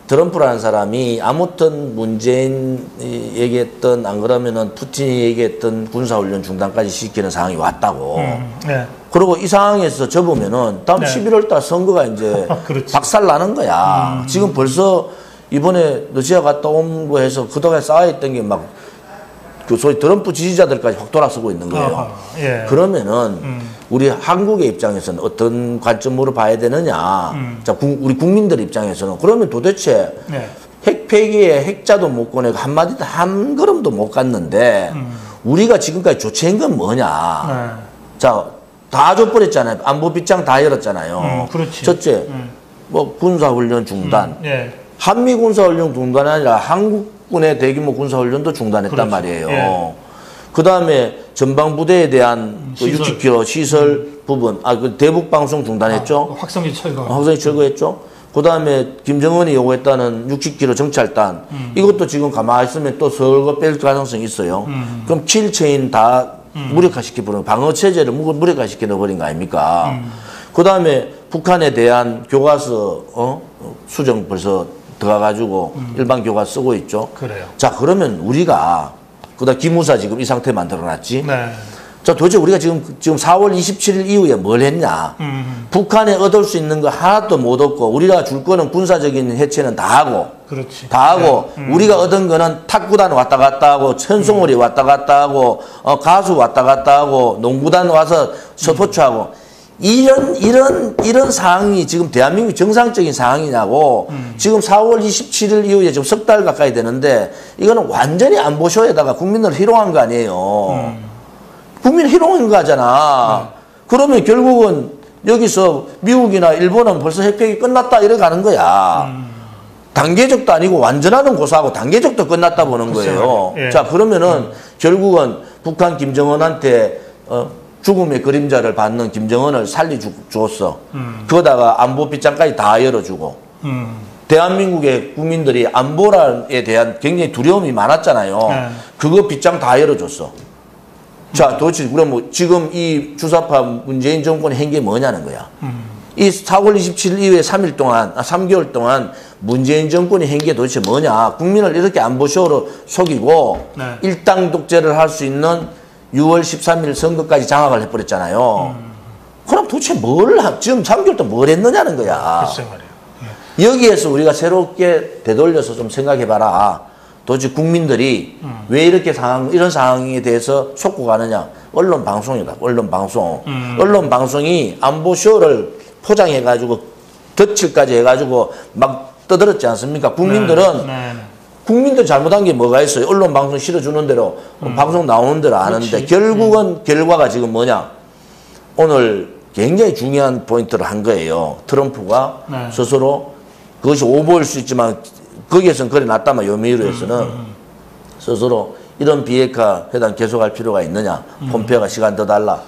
트럼프라는 사람이 아무튼 문재인 얘기했던 안 그러면은 푸틴이 얘기했던 군사훈련 중단까지 시키는 상황이 왔다고. 네. 그리고 이 상황에서 접으면은 다음 네. 11월 달 선거가 이제 그렇지. 박살 나는 거야. 지금 벌써 이번에 러시아 갔다 온 거 해서 그동안 쌓여있던 게 막 그 소위 트럼프 지지자들까지 확 돌아서고 있는 거예요. 예. 그러면은 우리 한국의 입장에서는 어떤 관점으로 봐야 되느냐. 자, 우리 국민들 입장에서는 그러면 도대체 네. 핵 핵폐기에 핵자도 못 꺼내고 한 걸음도 못 갔는데 우리가 지금까지 조치한 건 뭐냐. 자, 다 줘버렸잖아요. 안보 빗장 다 열었잖아요. 그렇지. 첫째, 뭐 군사훈련 중단. 예. 한미 군사훈련 중단이 아니라 한국군의 대규모 군사훈련도 중단했단 그렇죠. 말이에요. 예. 그 다음에 전방부대에 대한 그 60km 시설 부분, 그 대북 방송 중단했죠. 확성기 철거. 확성기 철거했죠. 그 다음에 김정은이 요구했다는 60km 정찰단, 이것도 지금 가만히 있으면 또 서거 뺄 가능성이 있어요. 그럼 킬체인 다 무력화시켜버린, 방어체제를 무력화시켜버린 거 아닙니까? 그 다음에 북한에 대한 교과서, 수정 벌써 들어가가지고 일반 교과서 쓰고 있죠. 그래요. 자, 그러면 우리가, 그다음 기무사 지금 이 상태 만들어놨지. 네. 자, 도대체 우리가 지금 4월 27일 이후에 뭘 했냐? 북한에 얻을 수 있는 거 하나도 못 얻고, 우리가 줄 거는 군사적인 해체는 다 하고, 그렇지. 다 하고, 우리가 얻은 거는 탁구단 왔다 갔다 하고, 천송월이 왔다 갔다 하고, 가수 왔다 갔다 하고, 농구단 와서 스포츠하고, 이런 상황이 지금 대한민국 정상적인 상황이냐고, 지금 4월 27일 이후에 지금 석 달 가까이 되는데, 이거는 완전히 안보쇼에다가 국민을 희롱한 거 아니에요. 국민 희롱인 거잖아. 그러면 결국은 여기서 미국이나 일본은 벌써 핵폐기 끝났다 이래 가는 거야. 단계적도 아니고 완전하는 고사하고 단계적도 끝났다 보는 거예요. 예. 자, 그러면은 결국은 북한 김정은한테 죽음의 그림자를 받는 김정은을 살려주었어. 그거다가 안보 빗장까지 다 열어주고. 대한민국의 국민들이 안보에 대한 굉장히 두려움이 많았잖아요. 그거 빗장 다 열어줬어. 자, 도대체 그럼 뭐 지금 이 주사파 문재인 정권이 한 게 뭐냐는 거야. 이 4월 27일 이후에 3개월 동안 문재인 정권이 한 게 도대체 뭐냐. 국민을 이렇게 안보쇼로 속이고 일당 독재를 할 수 있는 6월 13일 선거까지 장악을 해버렸잖아요. 그럼 도대체 지금 3개월 동안 뭘 했느냐는 거야. 글쎄 말이에요. 여기에서 우리가 새롭게 되돌려서 좀 생각해봐라. 도대체 국민들이 왜 이렇게 이런 상황에 대해서 속고 가느냐. 언론 방송이다. 언론 방송. 언론 방송이 안보쇼를 포장해가지고 덧칠까지 해가지고 막 떠들었지 않습니까? 국민들은 국민들 잘못한 게 뭐가 있어요? 언론 방송 실어주는 대로 방송 나오는 대로 아는데 그렇지. 결국은 결과가 지금 뭐냐? 오늘 굉장히 중요한 포인트를 한 거예요. 트럼프가 스스로 그것이 오보일 수 있지만 거기에서는 그래 놨다만 요미우르에서는 스스로 이런 비핵화 회담 계속할 필요가 있느냐. 폼페오가 시간 더 달라.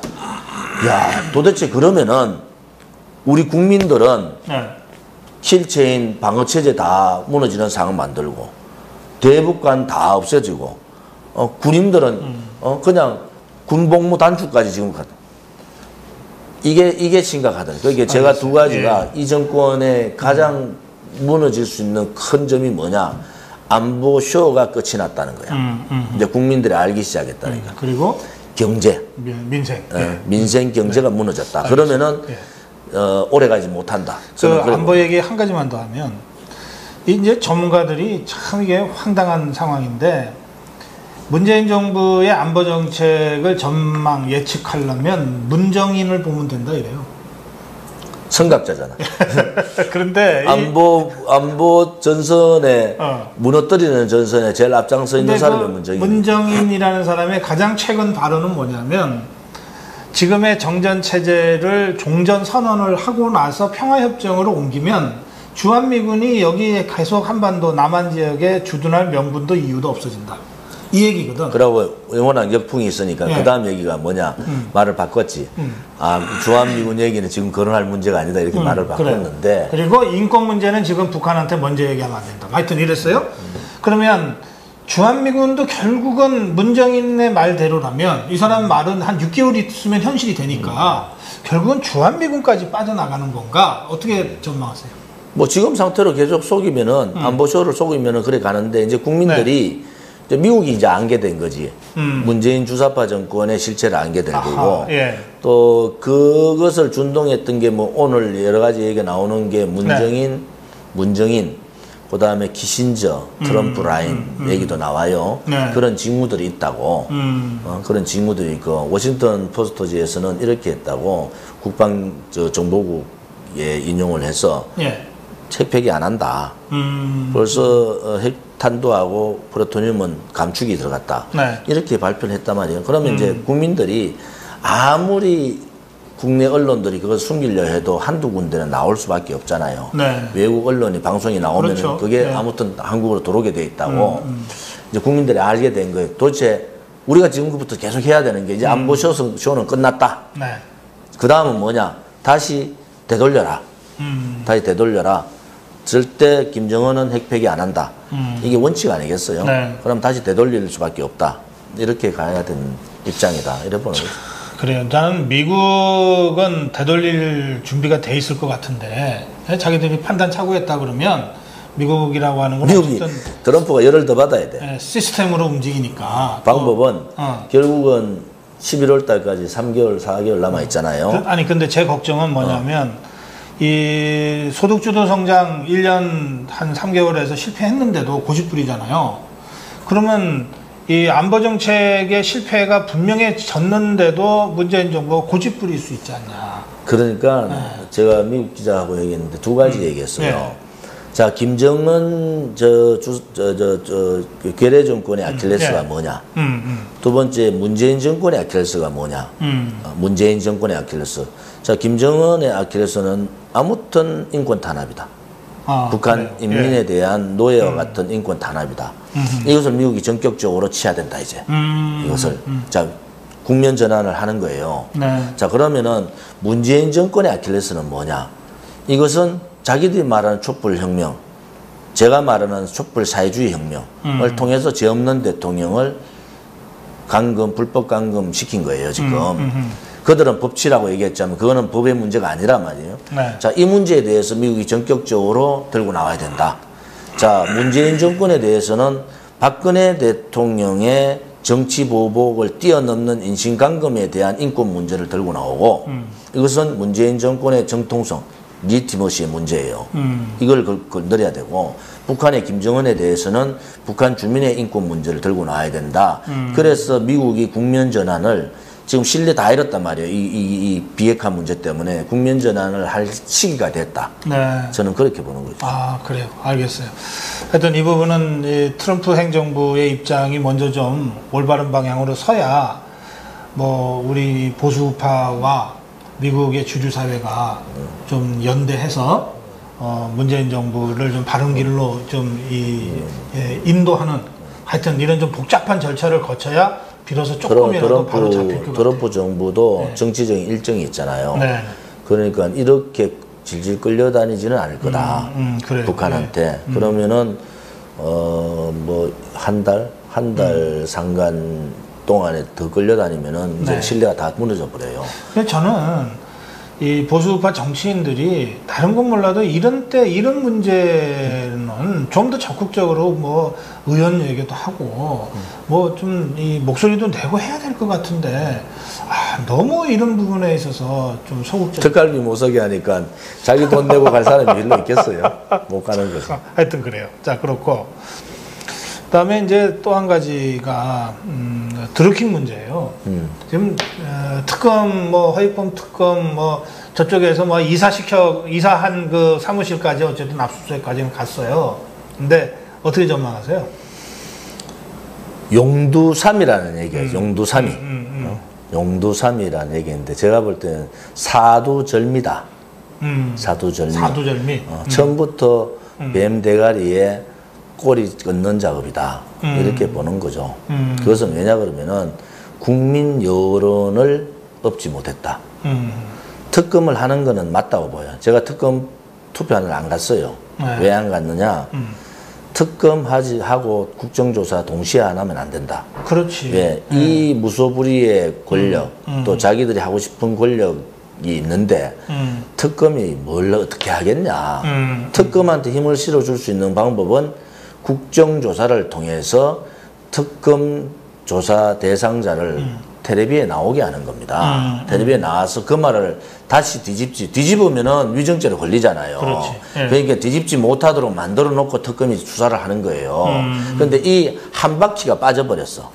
야, 도대체 그러면은 우리 국민들은 실체인 방어체제 다 무너지는 상황 만들고 대북관 다 없어지고 군인들은 그냥 군복무 단축까지 지금 갔다. 이게 심각하다. 그게 제가 두 가지가 이 정권의 가장 무너질 수 있는 큰 점이 뭐냐. 안보쇼가 끝이 났다는 거야. 이제 국민들이 알기 시작했다니까. 그리고 경제. 민생. 민생 경제가 무너졌다. 그러면은 오래가지 못한다. 그 안보 얘기 한 가지만 더 하면 이제 전문가들이 참 이게 황당한 상황인데 문재인 정부의 안보 정책을 전망 예측하려면 문정인을 보면 된다 이래요. 선각자잖아. 그런데 안보 전선에 무너뜨리는 전선에 제일 앞장서 있는 사람이 문정인. 문정인이라는 사람의 가장 최근 발언은 뭐냐면 지금의 정전 체제를 종전 선언을 하고 나서 평화협정으로 옮기면 주한미군이 여기 계속 한반도 남한 지역에 주둔할 명분도 이유도 없어진다. 이 얘기거든. 그러고 영원한 역풍이 있으니까 그 다음 얘기가 뭐냐 말을 바꿨지. 주한미군 얘기는 지금 거론할 문제가 아니다 이렇게 말을 바꿨는데. 그래. 그리고 인권 문제는 지금 북한한테 먼저 얘기하면 안 된다. 하여튼 이랬어요. 그러면 주한미군도 결국은 문정인의 말대로라면 이 사람 말은 한 6개월 있으면 현실이 되니까 결국은 주한미군까지 빠져나가는 건가? 어떻게 전망하세요? 뭐 지금 상태로 계속 속이면은 안보쇼를 속이면은 그래 가는데 이제 국민들이 이제 미국이 이제 안게 된 거지. 문재인 주사파 정권의 실체를 안게 된 거고. 또 그것을 준동했던 게 뭐 오늘 여러 가지 얘기가 나오는 게 문정인, 그 다음에 키신저, 트럼프 라인 얘기도 나와요. 그런 징후들이 있다고. 그런 징후들이 있고, 워싱턴 포스트지에서는 이렇게 했다고 국방 정보국에 인용을 해서 핵폐기 안 한다. 벌써 핵탄두하고 플루토늄은 감축이 들어갔다. 네. 이렇게 발표를 했단 말이에요. 그러면 이제 국민들이 아무리 국내 언론들이 그걸 숨기려 해도 한두 군데는 나올 수밖에 없잖아요. 네. 외국 언론이 방송이 나오면 그렇죠. 그게 네. 아무튼 한국으로 들어오게 돼 있다고 이제 국민들이 알게 된 거예요. 도대체 우리가 지금부터 계속 해야 되는 게 이제 안보 쇼는 끝났다. 네. 그 다음은 뭐냐? 다시 되돌려라. 다시 되돌려라. 절대 김정은은 핵폐기 안 한다. 이게 원칙 아니겠어요? 네. 그럼 다시 되돌릴 수밖에 없다. 이렇게 가야 되는 입장이다. 이래 보는 거죠. 그래요. 나는 미국은 되돌릴 준비가 돼 있을 것 같은데 자기들이 판단 착오했다 그러면 미국이라고 하는 건 미국이 트럼프가 열을 더 받아야 돼. 시스템으로 움직이니까. 방법은 결국은 11월 달까지 3개월, 4개월 남아 있잖아요. 아니 근데 제 걱정은 뭐냐면 이 소득주도 성장 1년 한 3개월에서 실패했는데도 고집부리잖아요. 그러면 이 안보 정책의 실패가 분명해졌는데도 문재인 정부가 고집부릴 수 있지 않냐. 그러니까 제가 미국 기자하고 얘기했는데 두 가지 얘기했어요. 네. 자, 김정은 괴뢰 정권의 아킬레스가 뭐냐? 두 번째 문재인 정권의 아킬레스가 뭐냐? 문재인 정권의 아킬레스. 자, 김정은의 아킬레스는 아무튼 인권 탄압이다. 북한 그래요. 인민에 대한 노예와 같은 인권 탄압이다. 이것을 미국이 전격적으로 치야 된다 이제. 이것을 자 국면 전환을 하는 거예요. 네. 자 그러면은 문재인 정권의 아킬레스는 뭐냐? 이것은 자기들이 말하는 촛불혁명, 제가 말하는 촛불 사회주의 혁명을 통해서 죄 없는 대통령을 불법 감금 시킨 거예요 지금. 그들은 법치라고 얘기했지만 그거는 법의 문제가 아니란 말이에요. 네. 자, 이 문제에 대해서 미국이 전격적으로 들고 나와야 된다. 자, 문재인 정권에 대해서는 박근혜 대통령의 정치 보복을 뛰어넘는 인신감금에 대한 인권 문제를 들고 나오고 이것은 문재인 정권의 정통성, 리티머시의 문제예요. 이걸 건드려야 되고 북한의 김정은에 대해서는 북한 주민의 인권 문제를 들고 나와야 된다. 그래서 미국이 국면 전환을 지금 신뢰 다 잃었단 말이에요. 이 비핵화 문제 때문에 국면 전환을 할 시기가 됐다. 네. 저는 그렇게 보는 거죠. 아, 그래요. 알겠어요. 하여튼 이 부분은 이 트럼프 행정부의 입장이 먼저 좀 올바른 방향으로 서야 뭐 우리 보수파와 미국의 주주사회가 좀 연대해서 문재인 정부를 좀 바른 길로 좀 인도하는 하여튼 이런 좀 복잡한 절차를 거쳐야 비로소 조금이라도 바로 잡힐 것 같아요. 트럼프 정부도 정치적인 일정이 있잖아요. 네. 그러니까 이렇게 질질 끌려다니지는 않을 거다. 그래요. 북한한테. 그러면은 뭐 한 달 상간 동안에 더 끌려다니면은 이제 신뢰가 다 무너져 버려요. 근데 저는 이 보수파 정치인들이 다른 건 몰라도 이런 문제는 좀 더 적극적으로 뭐 의원 얘기도 하고 뭐 좀 이 목소리도 내고 해야 될 것 같은데 너무 이런 부분에 있어서 좀 소극적. 특갈비 못 서게 하니까 자기 돈 내고 갈 사람이 별로 있겠어요. 못 가는 거죠. 하여튼 그래요. 자, 그렇고 그다음에 이제 또 한 가지가 드루킹 문제예요. 지금 특검 뭐 허위범 특검 뭐 저쪽에서 뭐 이사한 그 사무실까지 어쨌든 압수수색까지는 갔어요. 근데 어떻게 전망하세요? 용두삼이라는 얘기예요. 용두삼이. 용두삼이라는 얘기인데 제가 볼 때는 사두절미다. 사두절미. 사두절미. 처음부터 뱀 대가리에 꼬리 끊는 작업이다. 이렇게 보는 거죠. 그것은 왜냐 그러면은 국민 여론을 얻지 못했다. 특검을 하는 거는 맞다고 보여요. 제가 특검 투표하는 안 갔어요. 네. 왜 안 갔느냐? 특검 하고 국정조사 동시에 안 하면 안 된다. 그렇지. 예, 이 무소불위의 권력, 또 자기들이 하고 싶은 권력이 있는데 특검이 뭘 어떻게 하겠냐. 특검한테 힘을 실어줄 수 있는 방법은 국정조사를 통해서 특검 조사 대상자를 텔레비에 나오게 하는 겁니다. 텔레비에 나와서 그 말을 다시 뒤집으면은 위증죄로 걸리잖아요. 그렇지. 예. 그러니까 뒤집지 못하도록 만들어 놓고 특검이 수사를 하는 거예요. 그런데 이 한 바퀴가 빠져버렸어.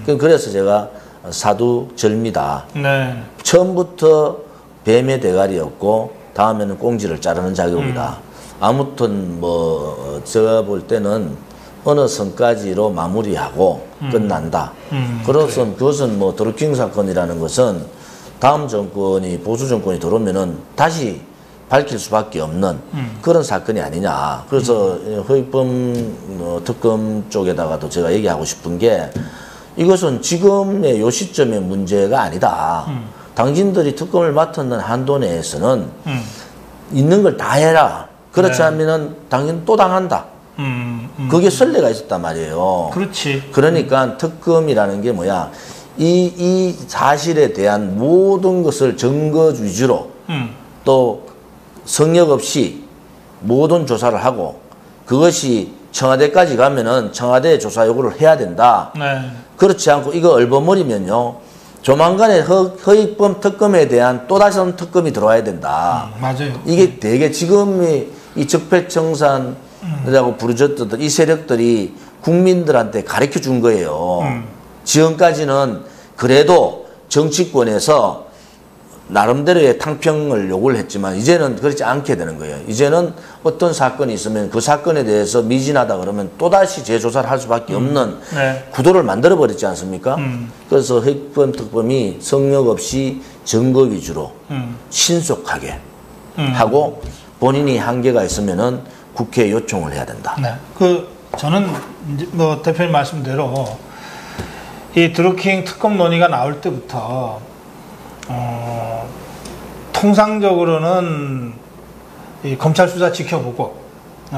그래서 제가 사두절미다. 네. 처음부터 뱀의 대가리였고 다음에는 꽁지를 자르는 작업이다. 아무튼 뭐 제가 볼 때는 어느 선까지로 마무리하고 끝난다. 그래서 그것은 뭐 드루킹 사건이라는 것은 다음 정권이 보수 정권이 들어오면은 다시 밝힐 수밖에 없는 그런 사건이 아니냐. 그래서 허위범 특검 쪽에다가도 제가 얘기하고 싶은 게 이것은 지금의 요 시점의 문제가 아니다. 당신들이 특검을 맡았는 한도 내에서는 있는 걸 다 해라. 그렇지 네. 않으면은 당신 또 당한다. 그게 선례가 있었단 말이에요. 그렇지. 그러니까 특검이라는 게 뭐야? 이 사실에 대한 모든 것을 증거 위주로 또 성역 없이 모든 조사를 하고 그것이 청와대까지 가면은 청와대 조사 요구를 해야 된다. 네. 그렇지 않고 이거 얼버무리면요. 조만간에 허위범 특검에 대한 또 다시 한 특검이 들어와야 된다. 맞아요. 이게 되게 지금의 이 적폐청산이라고 부르졌던 이 세력들이 국민들한테 가르쳐 준 거예요. 지금까지는 그래도 정치권에서 나름대로의 탕평을 요구를 했지만 이제는 그렇지 않게 되는 거예요. 이제는 어떤 사건이 있으면 그 사건에 대해서 미진하다 그러면 또다시 재조사를 할 수밖에 없는 네. 구도를 만들어버렸지 않습니까? 그래서 허위범 특검이 성역 없이 증거 위주로 신속하게 하고 본인이 한계가 있으면은 국회에 요청을 해야 된다. 네. 저는 이제 뭐 대표님 말씀대로 이 드루킹 특검 논의가 나올 때부터 통상적으로는 이 검찰 수사 지켜보고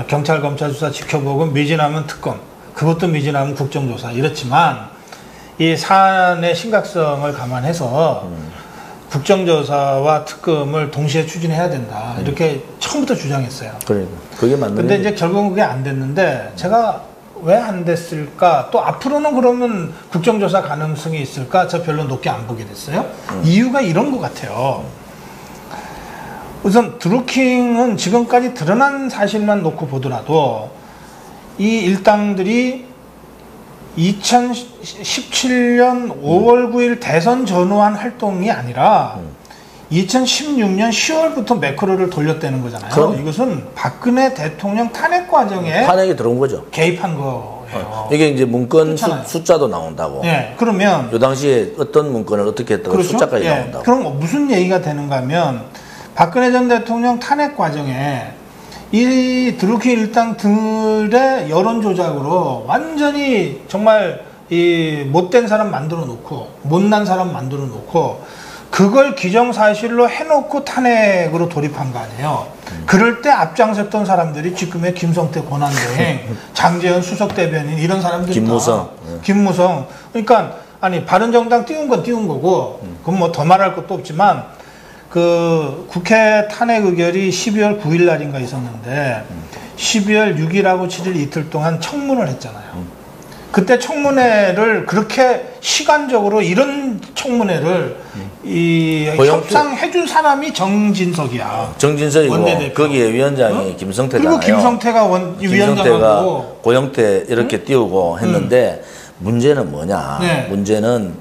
경찰 검찰 수사 지켜보고 미진하면 특검, 그것도 미진하면 국정조사 이렇지만 이 사안의 심각성을 감안해서 국정조사와 특검을 동시에 추진해야 된다 이렇게 처음부터 주장했어요. 그러니까 그게 맞는. 근데 이제 결국은 그게 안 됐는데 제가 왜 안 됐을까? 또 앞으로는 그러면 국정조사 가능성이 있을까? 저 별로 높게 안 보게 됐어요. 이유가 이런 것 같아요. 우선 드루킹은 지금까지 드러난 사실만 놓고 보더라도 이 일당들이 2017년 5월 9일 대선 전후한 활동이 아니라 2016년 10월부터 매크로를 돌렸다는 거잖아요. 그럼? 이것은 박근혜 대통령 탄핵 과정에 탄핵이 들어온 거죠. 개입한 거예요. 이게 이제 문건 그렇잖아요. 숫자도 나온다고. 예, 그러면 요 당시에 어떤 문건을 어떻게 했다고 그렇죠? 숫자까지 예, 나온다고. 그럼 무슨 얘기가 되는가 하면 박근혜 전 대통령 탄핵 과정에 이 드루킹 일당들의 여론 조작으로 완전히 정말 이 못된 사람 만들어 놓고 못난 사람 만들어 놓고 그걸 기정사실로 해놓고 탄핵으로 돌입한 거 아니에요. 그럴 때 앞장섰던 사람들이 지금의 김성태 권한대행, 장제현 수석대변인 이런 사람들이 김무성. 김무성. 그러니까 아니 바른정당 띄운 건 띄운 거고 그건 뭐 더 말할 것도 없지만 그 국회 탄핵 의결이 12월 9일 날인가 있었는데 12월 6일하고 7일 이틀 동안 청문을 했잖아요. 그때 청문회를 그렇게 시간적으로 이런 청문회를 협상해준 사람이 정진석이야. 정진석이고 원내대표. 거기에 위원장이 김성태잖아요. 그리고 김성태가 위원장하고 고영태 이렇게 띄우고 했는데 문제는 뭐냐? 네. 문제는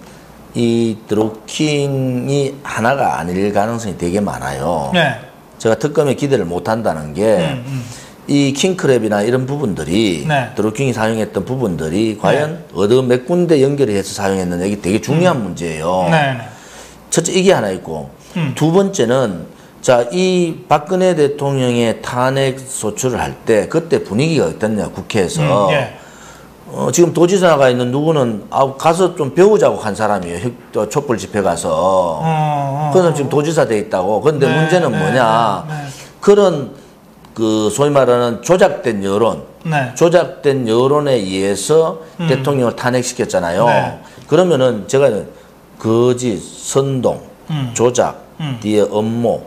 이 드루킹이 하나가 아닐 가능성이 되게 많아요. 네. 제가 특검에 기대를 못 한다는 게 이 킹크랩이나 이런 부분들이 네. 드루킹이 사용했던 부분들이 과연 어느 몇 군데 연결을 해서 사용했느냐 이게 되게 중요한 문제예요. 네. 첫째 이게 하나 있고 두 번째는 자, 이 박근혜 대통령의 탄핵 소추를 할 때 그때 분위기가 어땠냐 국회에서 예. 지금 도지사가 있는 누구는 가서 좀 배우자고 한 사람이에요. 촛불 집회 가서 그는 지금 도지사 돼 있다고. 그런데 네, 문제는 네, 뭐냐 네, 네. 그런 그 소위 말하는 조작된 여론, 네. 조작된 여론에 의해서 대통령을 탄핵시켰잖아요. 네. 그러면은 제가 거짓, 선동, 조작, 뒤에 업무,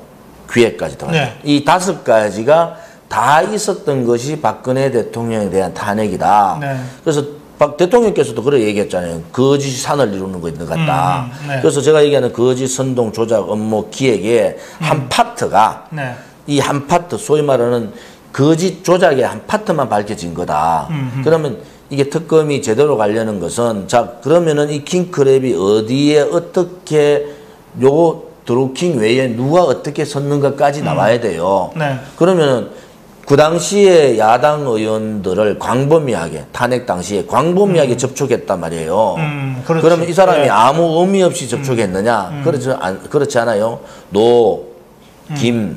기획까지 들어가요. 네. 이 5가지가 다 있었던 것이 박근혜 대통령에 대한 탄핵이다. 네. 그래서 박 대통령께서도 그래 얘기했잖아요. 거짓이 산을 이루는 거 있는 것 같다. 네. 그래서 제가 얘기하는 거짓, 선동, 조작, 업무, 기획의 한 파트가 네. 이 한 파트, 소위 말하는 거짓 조작의 한 파트만 밝혀진 거다. 그러면 이게 특검이 제대로 가려는 것은, 자, 그러면은 이 킹크랩이 어디에 어떻게 요 드루킹 외에 누가 어떻게 섰는가까지 나와야 돼요. 네. 그러면은 그 당시에 야당 의원들을 광범위하게 탄핵 당시에 광범위하게 접촉했단 말이에요. 그러면 이 사람이 네. 아무 의미 없이 접촉했느냐? 그렇지 않아요. 노, 김,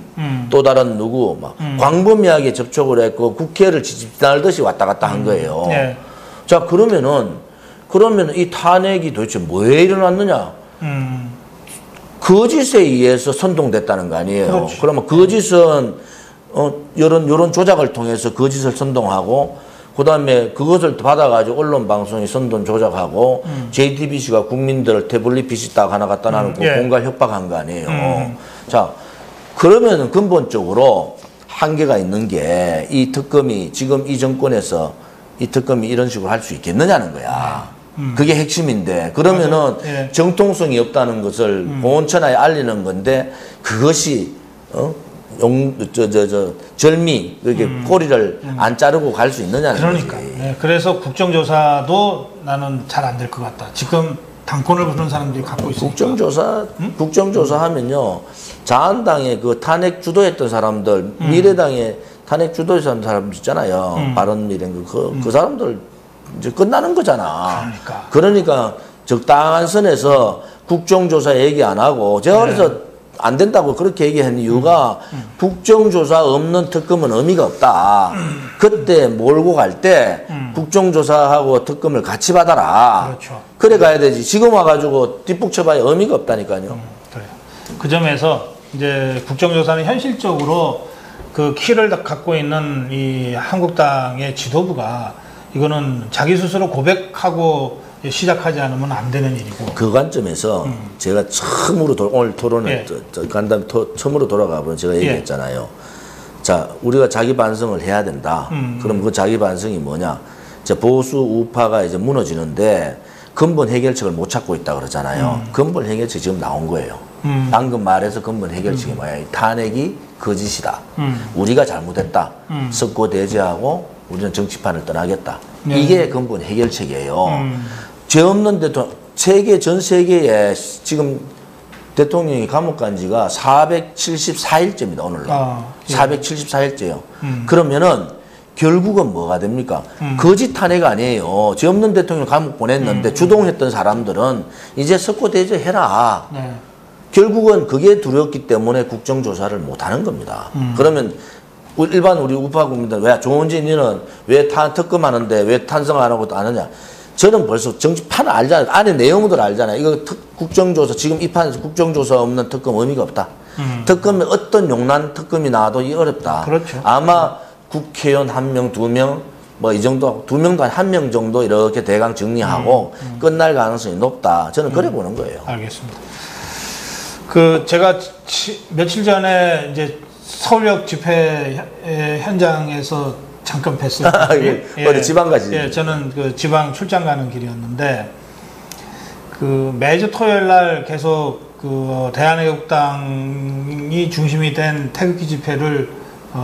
또 다른 누구 막 광범위하게 접촉을 했고 국회를 지지날듯이 왔다 갔다 한 거예요. 네. 자 그러면 이 탄핵이 도대체 뭐에 일어났느냐? 거짓에 의해서 선동됐다는 거 아니에요. 그렇지. 그러면 거짓은 여론 조작을 통해서 거짓을 선동하고 그다음에 그것을 받아가지고 언론 방송이 선동 조작하고 JTBC가 국민들을 태블릿 PC 딱 하나 갖다 놔놓고 예. 공갈 협박한 거 아니에요. 자 그러면 근본적으로 한계가 있는 게 이 특검이 지금 이 정권에서 이 특검이 이런 식으로 할 수 있겠느냐는 거야. 그게 핵심인데 그러면은 예. 정통성이 없다는 것을 공원천하에 알리는 건데 그것이 절미 그렇게 꼬리를 안 자르고 갈 수 있느냐는 그러니까. 거지. 네, 그래서 국정조사도 나는 잘 안 될 것 같다. 지금 당권을 부르는 사람들이 갖고 있으니까. 국정조사 하면요 자한당의 그 탄핵 주도했던 사람들, 미래당의 탄핵 주도했던 사람들 있잖아요. 바른미래 그 사람들 이제 끝나는 거잖아. 그러니까 적당한 선에서 국정조사 얘기 안 하고 제가 그래서 안 된다고 그렇게 얘기한 이유가 국정조사 없는 특검은 의미가 없다. 그때 몰고 갈 때 국정조사하고 특검을 같이 받아라. 그렇죠. 그래 가야 되지. 지금 와가지고 뒷북 쳐봐야 의미가 없다니까요. 그래요. 그 점에서 이제 국정조사는 현실적으로 그 키를 갖고 있는 이 한국당의 지도부가 이거는 자기 스스로 고백하고 시작하지 않으면 안 되는 일이고. 그 관점에서 제가 처음으로 오늘 토론을 간담 처음으로 돌아가 보면 제가 얘기했잖아요. 자, 우리가 자기 반성을 해야 된다. 그럼 그 자기 반성이 뭐냐? 자, 보수 우파가 이제 무너지는데 근본 해결책을 못 찾고 있다 그러잖아요. 근본 해결책 지금 나온 거예요. 방금 말해서 근본 해결책이 뭐야? 탄핵이 거짓이다. 우리가 잘못했다. 석고대죄하고 우리는 정치판을 떠나겠다. 이게 근본 해결책이에요. 죄 없는 대통령, 전 세계에 지금 대통령이 감옥 간 지가 474일째입니다, 오늘날. 474일째요. 그러면은 결국은 뭐가 됩니까? 거짓 탄핵 아니에요. 죄 없는 대통령 감옥 보냈는데 주동했던 사람들은 이제 석고대죄 해라. 네. 결국은 그게 두렵기 때문에 국정조사를 못 하는 겁니다. 그러면 일반 우리 우파 국민들 왜 조은진 니는 왜 특검하는데 왜 탄성 안 하고 안 하냐? 저는 벌써 정치판을 알잖아요. 안에 내용들 알잖아요. 이거 국정조사 지금 이 판에서 국정조사 없는 특검 의미가 없다. 특검에 어떤 용난 특검이 나와도 이 어렵다. 그렇죠. 아마 국회의원 1명, 2명 뭐 이 정도 2명도 한 1명 정도 이렇게 대강 정리하고 끝날 가능성이 높다. 저는 그래 보는 거예요. 알겠습니다. 제가 며칠 전에 이제 서울역 집회 현장에서 잠깐 뵀어요. 어디 지방 가시? 예, 저는 그 지방 출장 가는 길이었는데 매주 토요일 날 계속 대한애국당이 중심이 된 태극기 집회를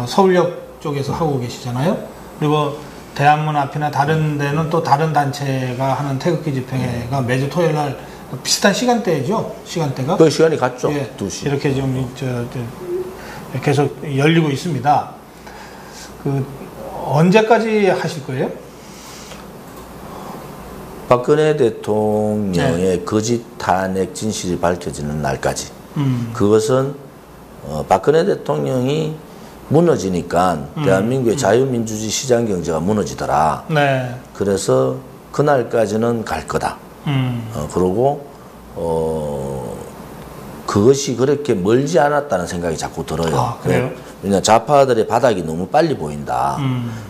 서울역 쪽에서 하고 계시잖아요. 그리고 대한문 앞이나 다른 데는 또 다른 단체가 하는 태극기 집회가 매주 토요일 날 비슷한 시간대죠. 시간대가. 그 시간이 같죠. 예, 2시. 이렇게 좀 계속 열리고 있습니다. 언제까지 하실 거예요? 박근혜 대통령의 거짓 탄핵 진실이 밝혀지는 날까지. 그것은 박근혜 대통령이 무너지니까 대한민국의 자유민주주의 시장경제가 무너지더라. 네. 그래서 그날까지는 갈 거다. 그러고 그것이 그렇게 멀지 않았다는 생각이 자꾸 들어요. 아, 그래요? 왜냐하면 좌파들의 바닥이 너무 빨리 보인다.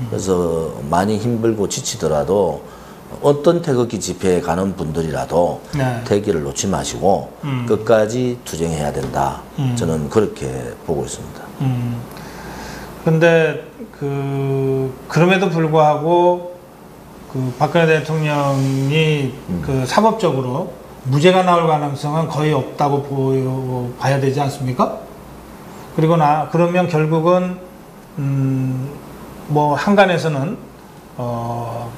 그래서 많이 힘들고 지치더라도 어떤 태극기 집회에 가는 분들이라도 네. 태기를 놓지 마시고 끝까지 투쟁해야 된다. 저는 그렇게 보고 있습니다. 근데 그럼에도 불구하고 박근혜 대통령이 사법적으로 무죄가 나올 가능성은 거의 없다고 봐야 되지 않습니까? 그리고 그러면 결국은 뭐 한간에서는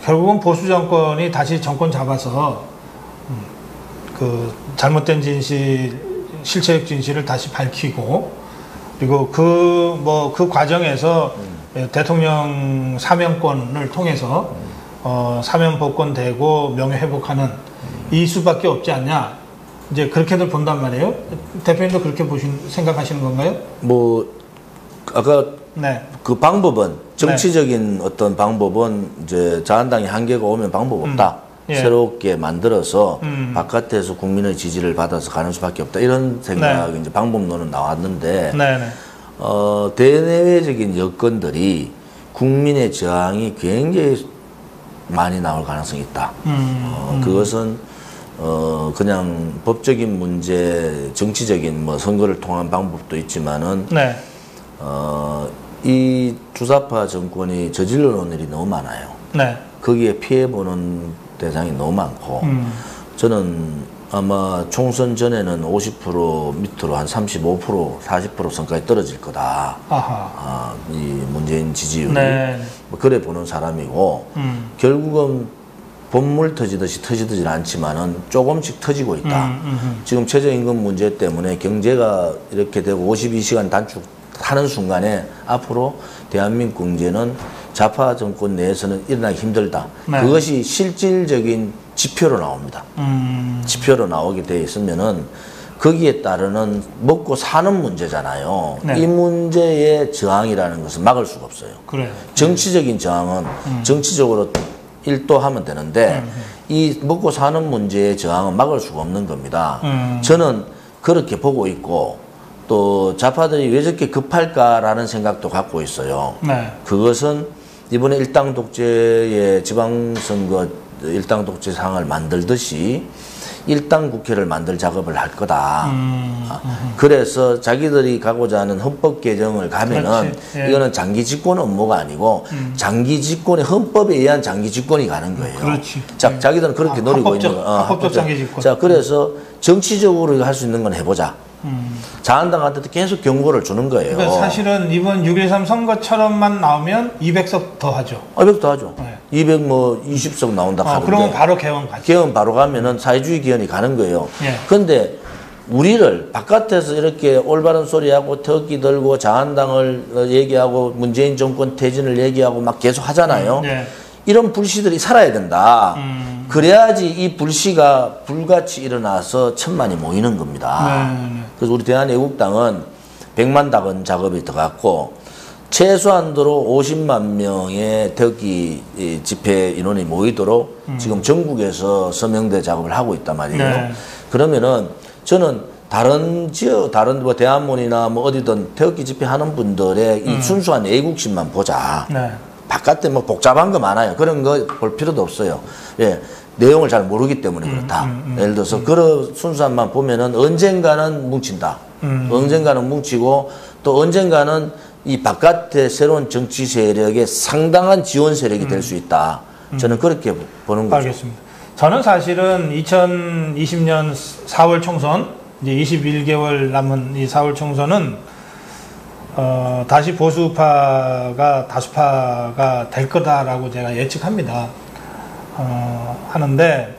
결국은 보수 정권이 다시 정권 잡아서 잘못된 진실, 실체적 진실을 다시 밝히고 그리고 그 과정에서 대통령 사면권을 통해서 사면 복권되고 명예 회복하는 이 수밖에 없지 않냐. 이제 그렇게들 본단 말이에요. 대표님도 그렇게 생각하시는 건가요? 뭐 아까 네. 그 방법은 정치적인 어떤 방법은 이제 자한당이 한계가 오면 방법 없다. 예. 새롭게 만들어서 바깥에서 국민의 지지를 받아서 가는 수밖에 없다. 이런 생각이 네. 이제 방법론은 나왔는데 네네. 대내외적인 여건들이 국민의 저항이 굉장히 많이 나올 가능성이 있다. 그것은 그냥 법적인 문제, 정치적인 뭐 선거를 통한 방법도 있지만은 네. 이 주사파 정권이 저질러 놓은 일이 너무 많아요. 네. 거기에 피해보는 대상이 너무 많고 저는 아마 총선 전에는 50% 밑으로 한 35%, 40% 선까지 떨어질 거다. 아하. 이 문재인 지지율이. 네. 뭐 그래 보는 사람이고 결국은 본물 터지듯이 않지만은 조금씩 터지고 있다. 지금 최저임금 문제 때문에 경제가 이렇게 되고 52시간 단축하는 순간에 앞으로 대한민국 경제는 좌파 정권 내에서는 일어나기 힘들다. 네. 그것이 실질적인 지표로 나옵니다. 지표로 나오게 돼 있으면은 거기에 따르는 먹고 사는 문제잖아요. 네. 이 문제의 저항이라는 것은 막을 수가 없어요. 그래요. 정치적인 저항은 정치적으로 일도하면 되는데 이 먹고 사는 문제의 저항은 막을 수가 없는 겁니다. 저는 그렇게 보고 있고 또 좌파들이 왜 저렇게 급할까라는 생각도 갖고 있어요. 네. 그것은 이번에 일당 독재의 지방선거 일당 독재 상을 만들듯이 일당 국회를 만들 작업을 할 거다. 그래서 자기들이 가고자 하는 헌법 개정을 가면은 예. 이거는 장기 집권 업무가 아니고 장기 집권의 헌법에 의한 장기 집권이 가는 거예요. 그렇지. 자, 자기들은 그렇게 노리고 합법적, 있는 거. 합법적 장기 집권. 자, 그래서 정치적으로 할 수 있는 건 해보자. 자한당한테도 계속 경고를 주는 거예요. 그러니까 사실은 이번 6.13 선거처럼만 나오면 200석 더 하죠. 200도 하죠. 네. 220석 나온다 하는데. 그러면 바로 개헌 가죠. 개헌 바로 가면은 사회주의 개헌이 가는 거예요. 예. 그런데 우리를 바깥에서 이렇게 올바른 소리하고 터키 들고 자한당을 얘기하고 문재인 정권 퇴진을 얘기하고 막 계속 하잖아요. 예. 이런 불씨들이 살아야 된다. 그래야지 이 불씨가 불같이 일어나서 천만이 모이는 겁니다. 네. 그래서 우리 대한애국당은 100만 다건 작업이 들어갔고 최소한도로 50만 명의 태극기 집회 인원이 모이도록 지금 전국에서 서명대 작업을 하고 있단 말이에요. 네. 그러면은 저는 다른 지역, 다른 뭐 대한문이나 뭐 어디든 태극기 집회 하는 분들의 이 순수한 애국심만 보자. 네. 바깥에 뭐 복잡한 거 많아요. 그런 거 볼 필요도 없어요. 예. 내용을 잘 모르기 때문에 그렇다. 예를 들어서 그런 순수함만 보면은 언젠가는 뭉친다. 언젠가는 뭉치고 또 언젠가는 이 바깥의 새로운 정치 세력의 상당한 지원 세력이 될 수 있다. 저는 그렇게 보는 거죠. 알겠습니다. 저는 사실은 2020년 4월 총선, 이제 21개월 남은 이 4월 총선은 다시 보수파가 다수파가 될 거다라고 제가 예측합니다. 하는데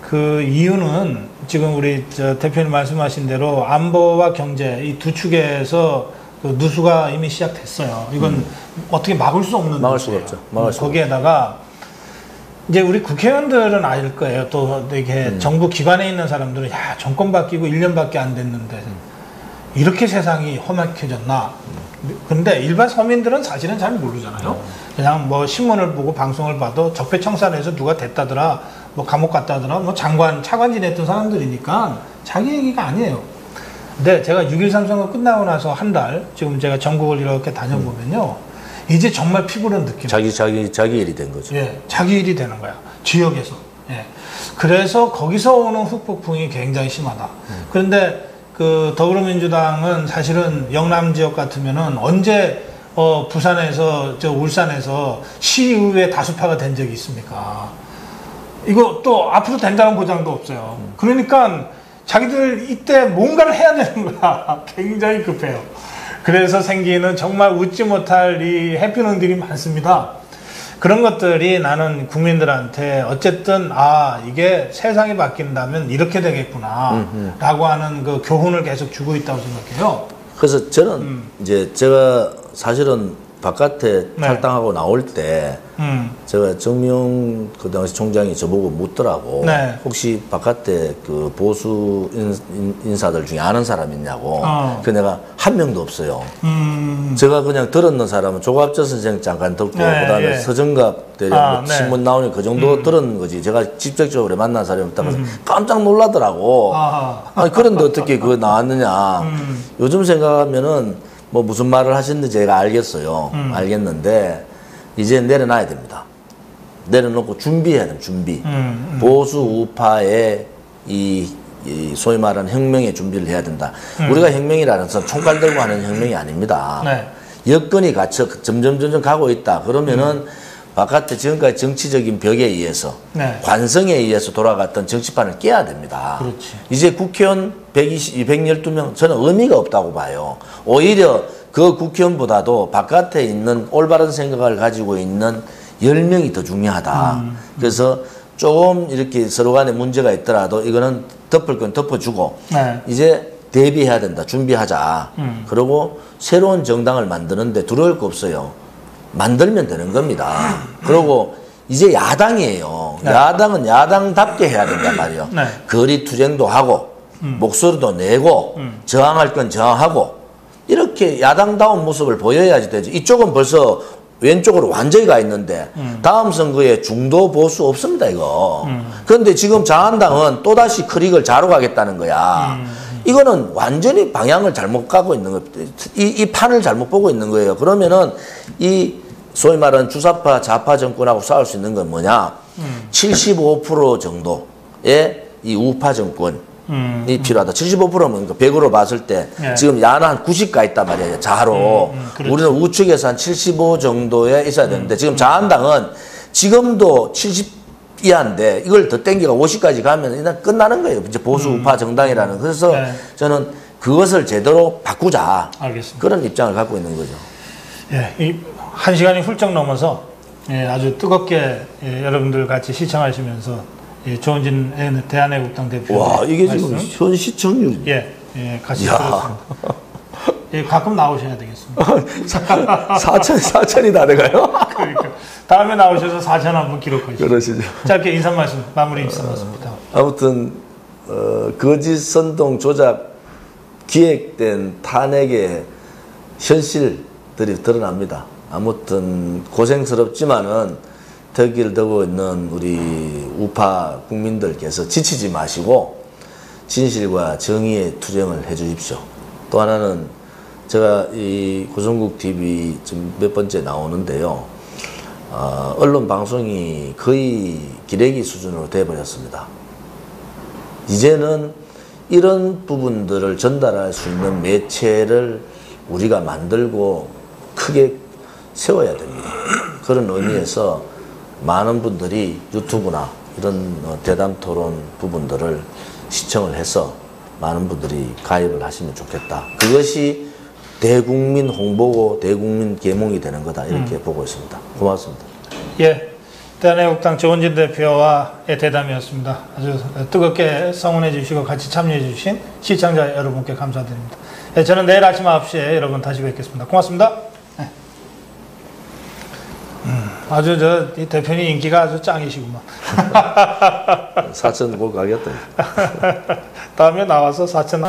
그 이유는 지금 우리 대표님 말씀하신 대로 안보와 경제 이 두 축에서 그 누수가 이미 시작됐어요. 이건 어떻게 막을 수 없는 막을 수가 없죠. 막을 수가 거기에다가 이제 우리 국회의원들은 알 거예요. 또 이렇게 정부 기관에 있는 사람들은 야 정권 바뀌고 1년밖에 안 됐는데 이렇게 세상이 험악해졌나. 근데 일반 서민들은 사실은 잘 모르잖아요. 그냥 뭐 신문을 보고 방송을 봐도 적폐청산에서 누가 됐다더라, 뭐 감옥 갔다더라, 뭐 장관, 차관 지냈던 사람들이니까 자기 얘기가 아니에요. 근데 제가 6.13 선거 끝나고 나서 한 달, 지금 제가 전국을 이렇게 다녀보면요. 이제 정말 피부는 느낌. 자기 일이 된 거죠. 예, 자기 일이 되는 거야. 지역에서. 예. 그래서 거기서 오는 후폭풍이 굉장히 심하다. 그런데 그 더불어민주당은 사실은 영남 지역 같으면은 언제 부산에서 울산에서 시의회 다수파가 된 적이 있습니까? 이거 또 앞으로 된다는 보장도 없어요. 그러니까 자기들 이때 뭔가를 해야 되는 거야. 굉장히 급해요. 그래서 생기는 정말 웃지 못할 이 해프닝들이 많습니다. 그런 것들이 나는 국민들한테 어쨌든 이게 세상이 바뀐다면 이렇게 되겠구나 라고 하는 그 교훈을 계속 주고 있다고 생각해요. 그래서 저는 이제 제가 사실은 바깥에 네. 탈당하고 나올 때 제가 정명 그 당시 총장이 저보고 묻더라고. 네. 혹시 바깥에 그 보수 인사들 중에 아는 사람 있냐고. 그 내가 한 명도 없어요. 제가 그냥 들었는 사람은 조갑재 선생 잠깐 듣고 네, 그다음에 예. 서정갑 대령 네. 신문 나오니 그 정도 들은 거지. 제가 직접적으로 만난 사람이 없다고 해서 깜짝 놀라더라고. 아니, 그런데 어떻게 그거 나왔느냐. 요즘 생각하면은 뭐 무슨 말을 하셨는지 제가 알겠어요. 알겠는데 이제 내려놔야 됩니다. 내려놓고 준비해야 됩니다. 준비. 보수 우파의 이 소위 말하는 혁명의 준비를 해야 된다. 우리가 혁명이라는 것은 총칼 들고 하는 혁명이 아닙니다. 네. 여건이 갖춰 점점 가고 있다. 그러면은 바깥에 지금까지 정치적인 벽에 의해서 네. 관성에 의해서 돌아갔던 정치판을 깨야 됩니다. 그렇지. 이제 국회의원 112명 저는 의미가 없다고 봐요. 오히려 그 국회의원보다도 바깥에 있는 올바른 생각을 가지고 있는 10명이 더 중요하다. 그래서 조금 이렇게 서로 간에 문제가 있더라도 이거는 덮을 건 덮어주고 네. 이제 대비해야 된다. 준비하자. 그리고 새로운 정당을 만드는데 두려울 거 없어요. 만들면 되는 겁니다. 그리고 이제 야당이에요. 네. 야당은 야당답게 해야 된단 말이에요. 네. 거리 투쟁도 하고 목소리도 내고 저항할 건 저항하고 이렇게 야당다운 모습을 보여야지 되죠. 이쪽은 벌써 왼쪽으로 완전히 가 있는데 다음 선거에 중도 보수 없습니다 이거. 그런데 지금 자한당은 또다시 크릭을 자로 가겠다는 거야. 이거는 완전히 방향을 잘못 가고 있는 거예요. 이 판을 잘못 보고 있는 거예요. 그러면은 이 소위 말하는 주사파 좌파 정권하고 싸울 수 있는 건 뭐냐? 75% 정도의 이 우파 정권이 필요하다. 75%면 100으로 봤을 때 네. 지금 지금 야는 한 90 가 있단 말이에요. 좌로. 그렇죠. 우리는 우측에서 한 75 정도에 있어야 되는데 지금 자한당은 지금도 70 이하인데 이걸 더 땡겨가 50까지 가면 일단 끝나는 거예요. 이제 보수 우파 정당이라는. 그래서 네. 저는 그것을 제대로 바꾸자. 알겠습니다. 그런 입장을 갖고 있는 거죠. 예, 이 1시간이 훌쩍 넘어서 예, 아주 뜨겁게 예, 여러분들 같이 시청하시면서 예, 조은진 대한애국당 대표 와, 이게 지금 현 시청률. 예, 같이 야. 들었습니다. 예, 가끔 나오셔야 되겠습니다. 4천이 다 돼가요? 그러니까 다음에 나오셔서 4천 한번 기록하시죠. 그러시죠. 짧게 인사 말씀, 마무리 인사 말씀 부탁. 아무튼 거짓 선동 조작 기획된 탄핵의 현실들이 드러납니다. 아무튼 고생스럽지만은 덕을 두고 있는 우리 우파 국민들께서 지치지 마시고 진실과 정의의 투쟁을 해 주십시오. 또 하나는 제가 이 고성국 TV 지금 몇 번째 나오는데요. 언론 방송이 거의 기레기 수준으로 돼버렸습니다. 이제는 이런 부분들을 전달할 수 있는 매체를 우리가 만들고 크게 세워야 됩니다. 그런 의미에서 많은 분들이 유튜브나 이런 대담 토론 부분들을 시청을 해서 많은 분들이 가입을 하시면 좋겠다. 그것이 대국민 홍보고 대국민 계몽이 되는 거다. 이렇게 보고 있습니다. 고맙습니다. 예, 대한애국당 조은진 대표와의 대담이었습니다. 아주 뜨겁게 성원해 주시고 같이 참여해 주신 시청자 여러분께 감사드립니다. 예, 저는 내일 아침 9시에 여러분 다시 뵙겠습니다. 고맙습니다. 예. 아주 이 대표님 인기가 아주 짱이시구만. 4천 곧 가겠다. 다음에 나와서 4천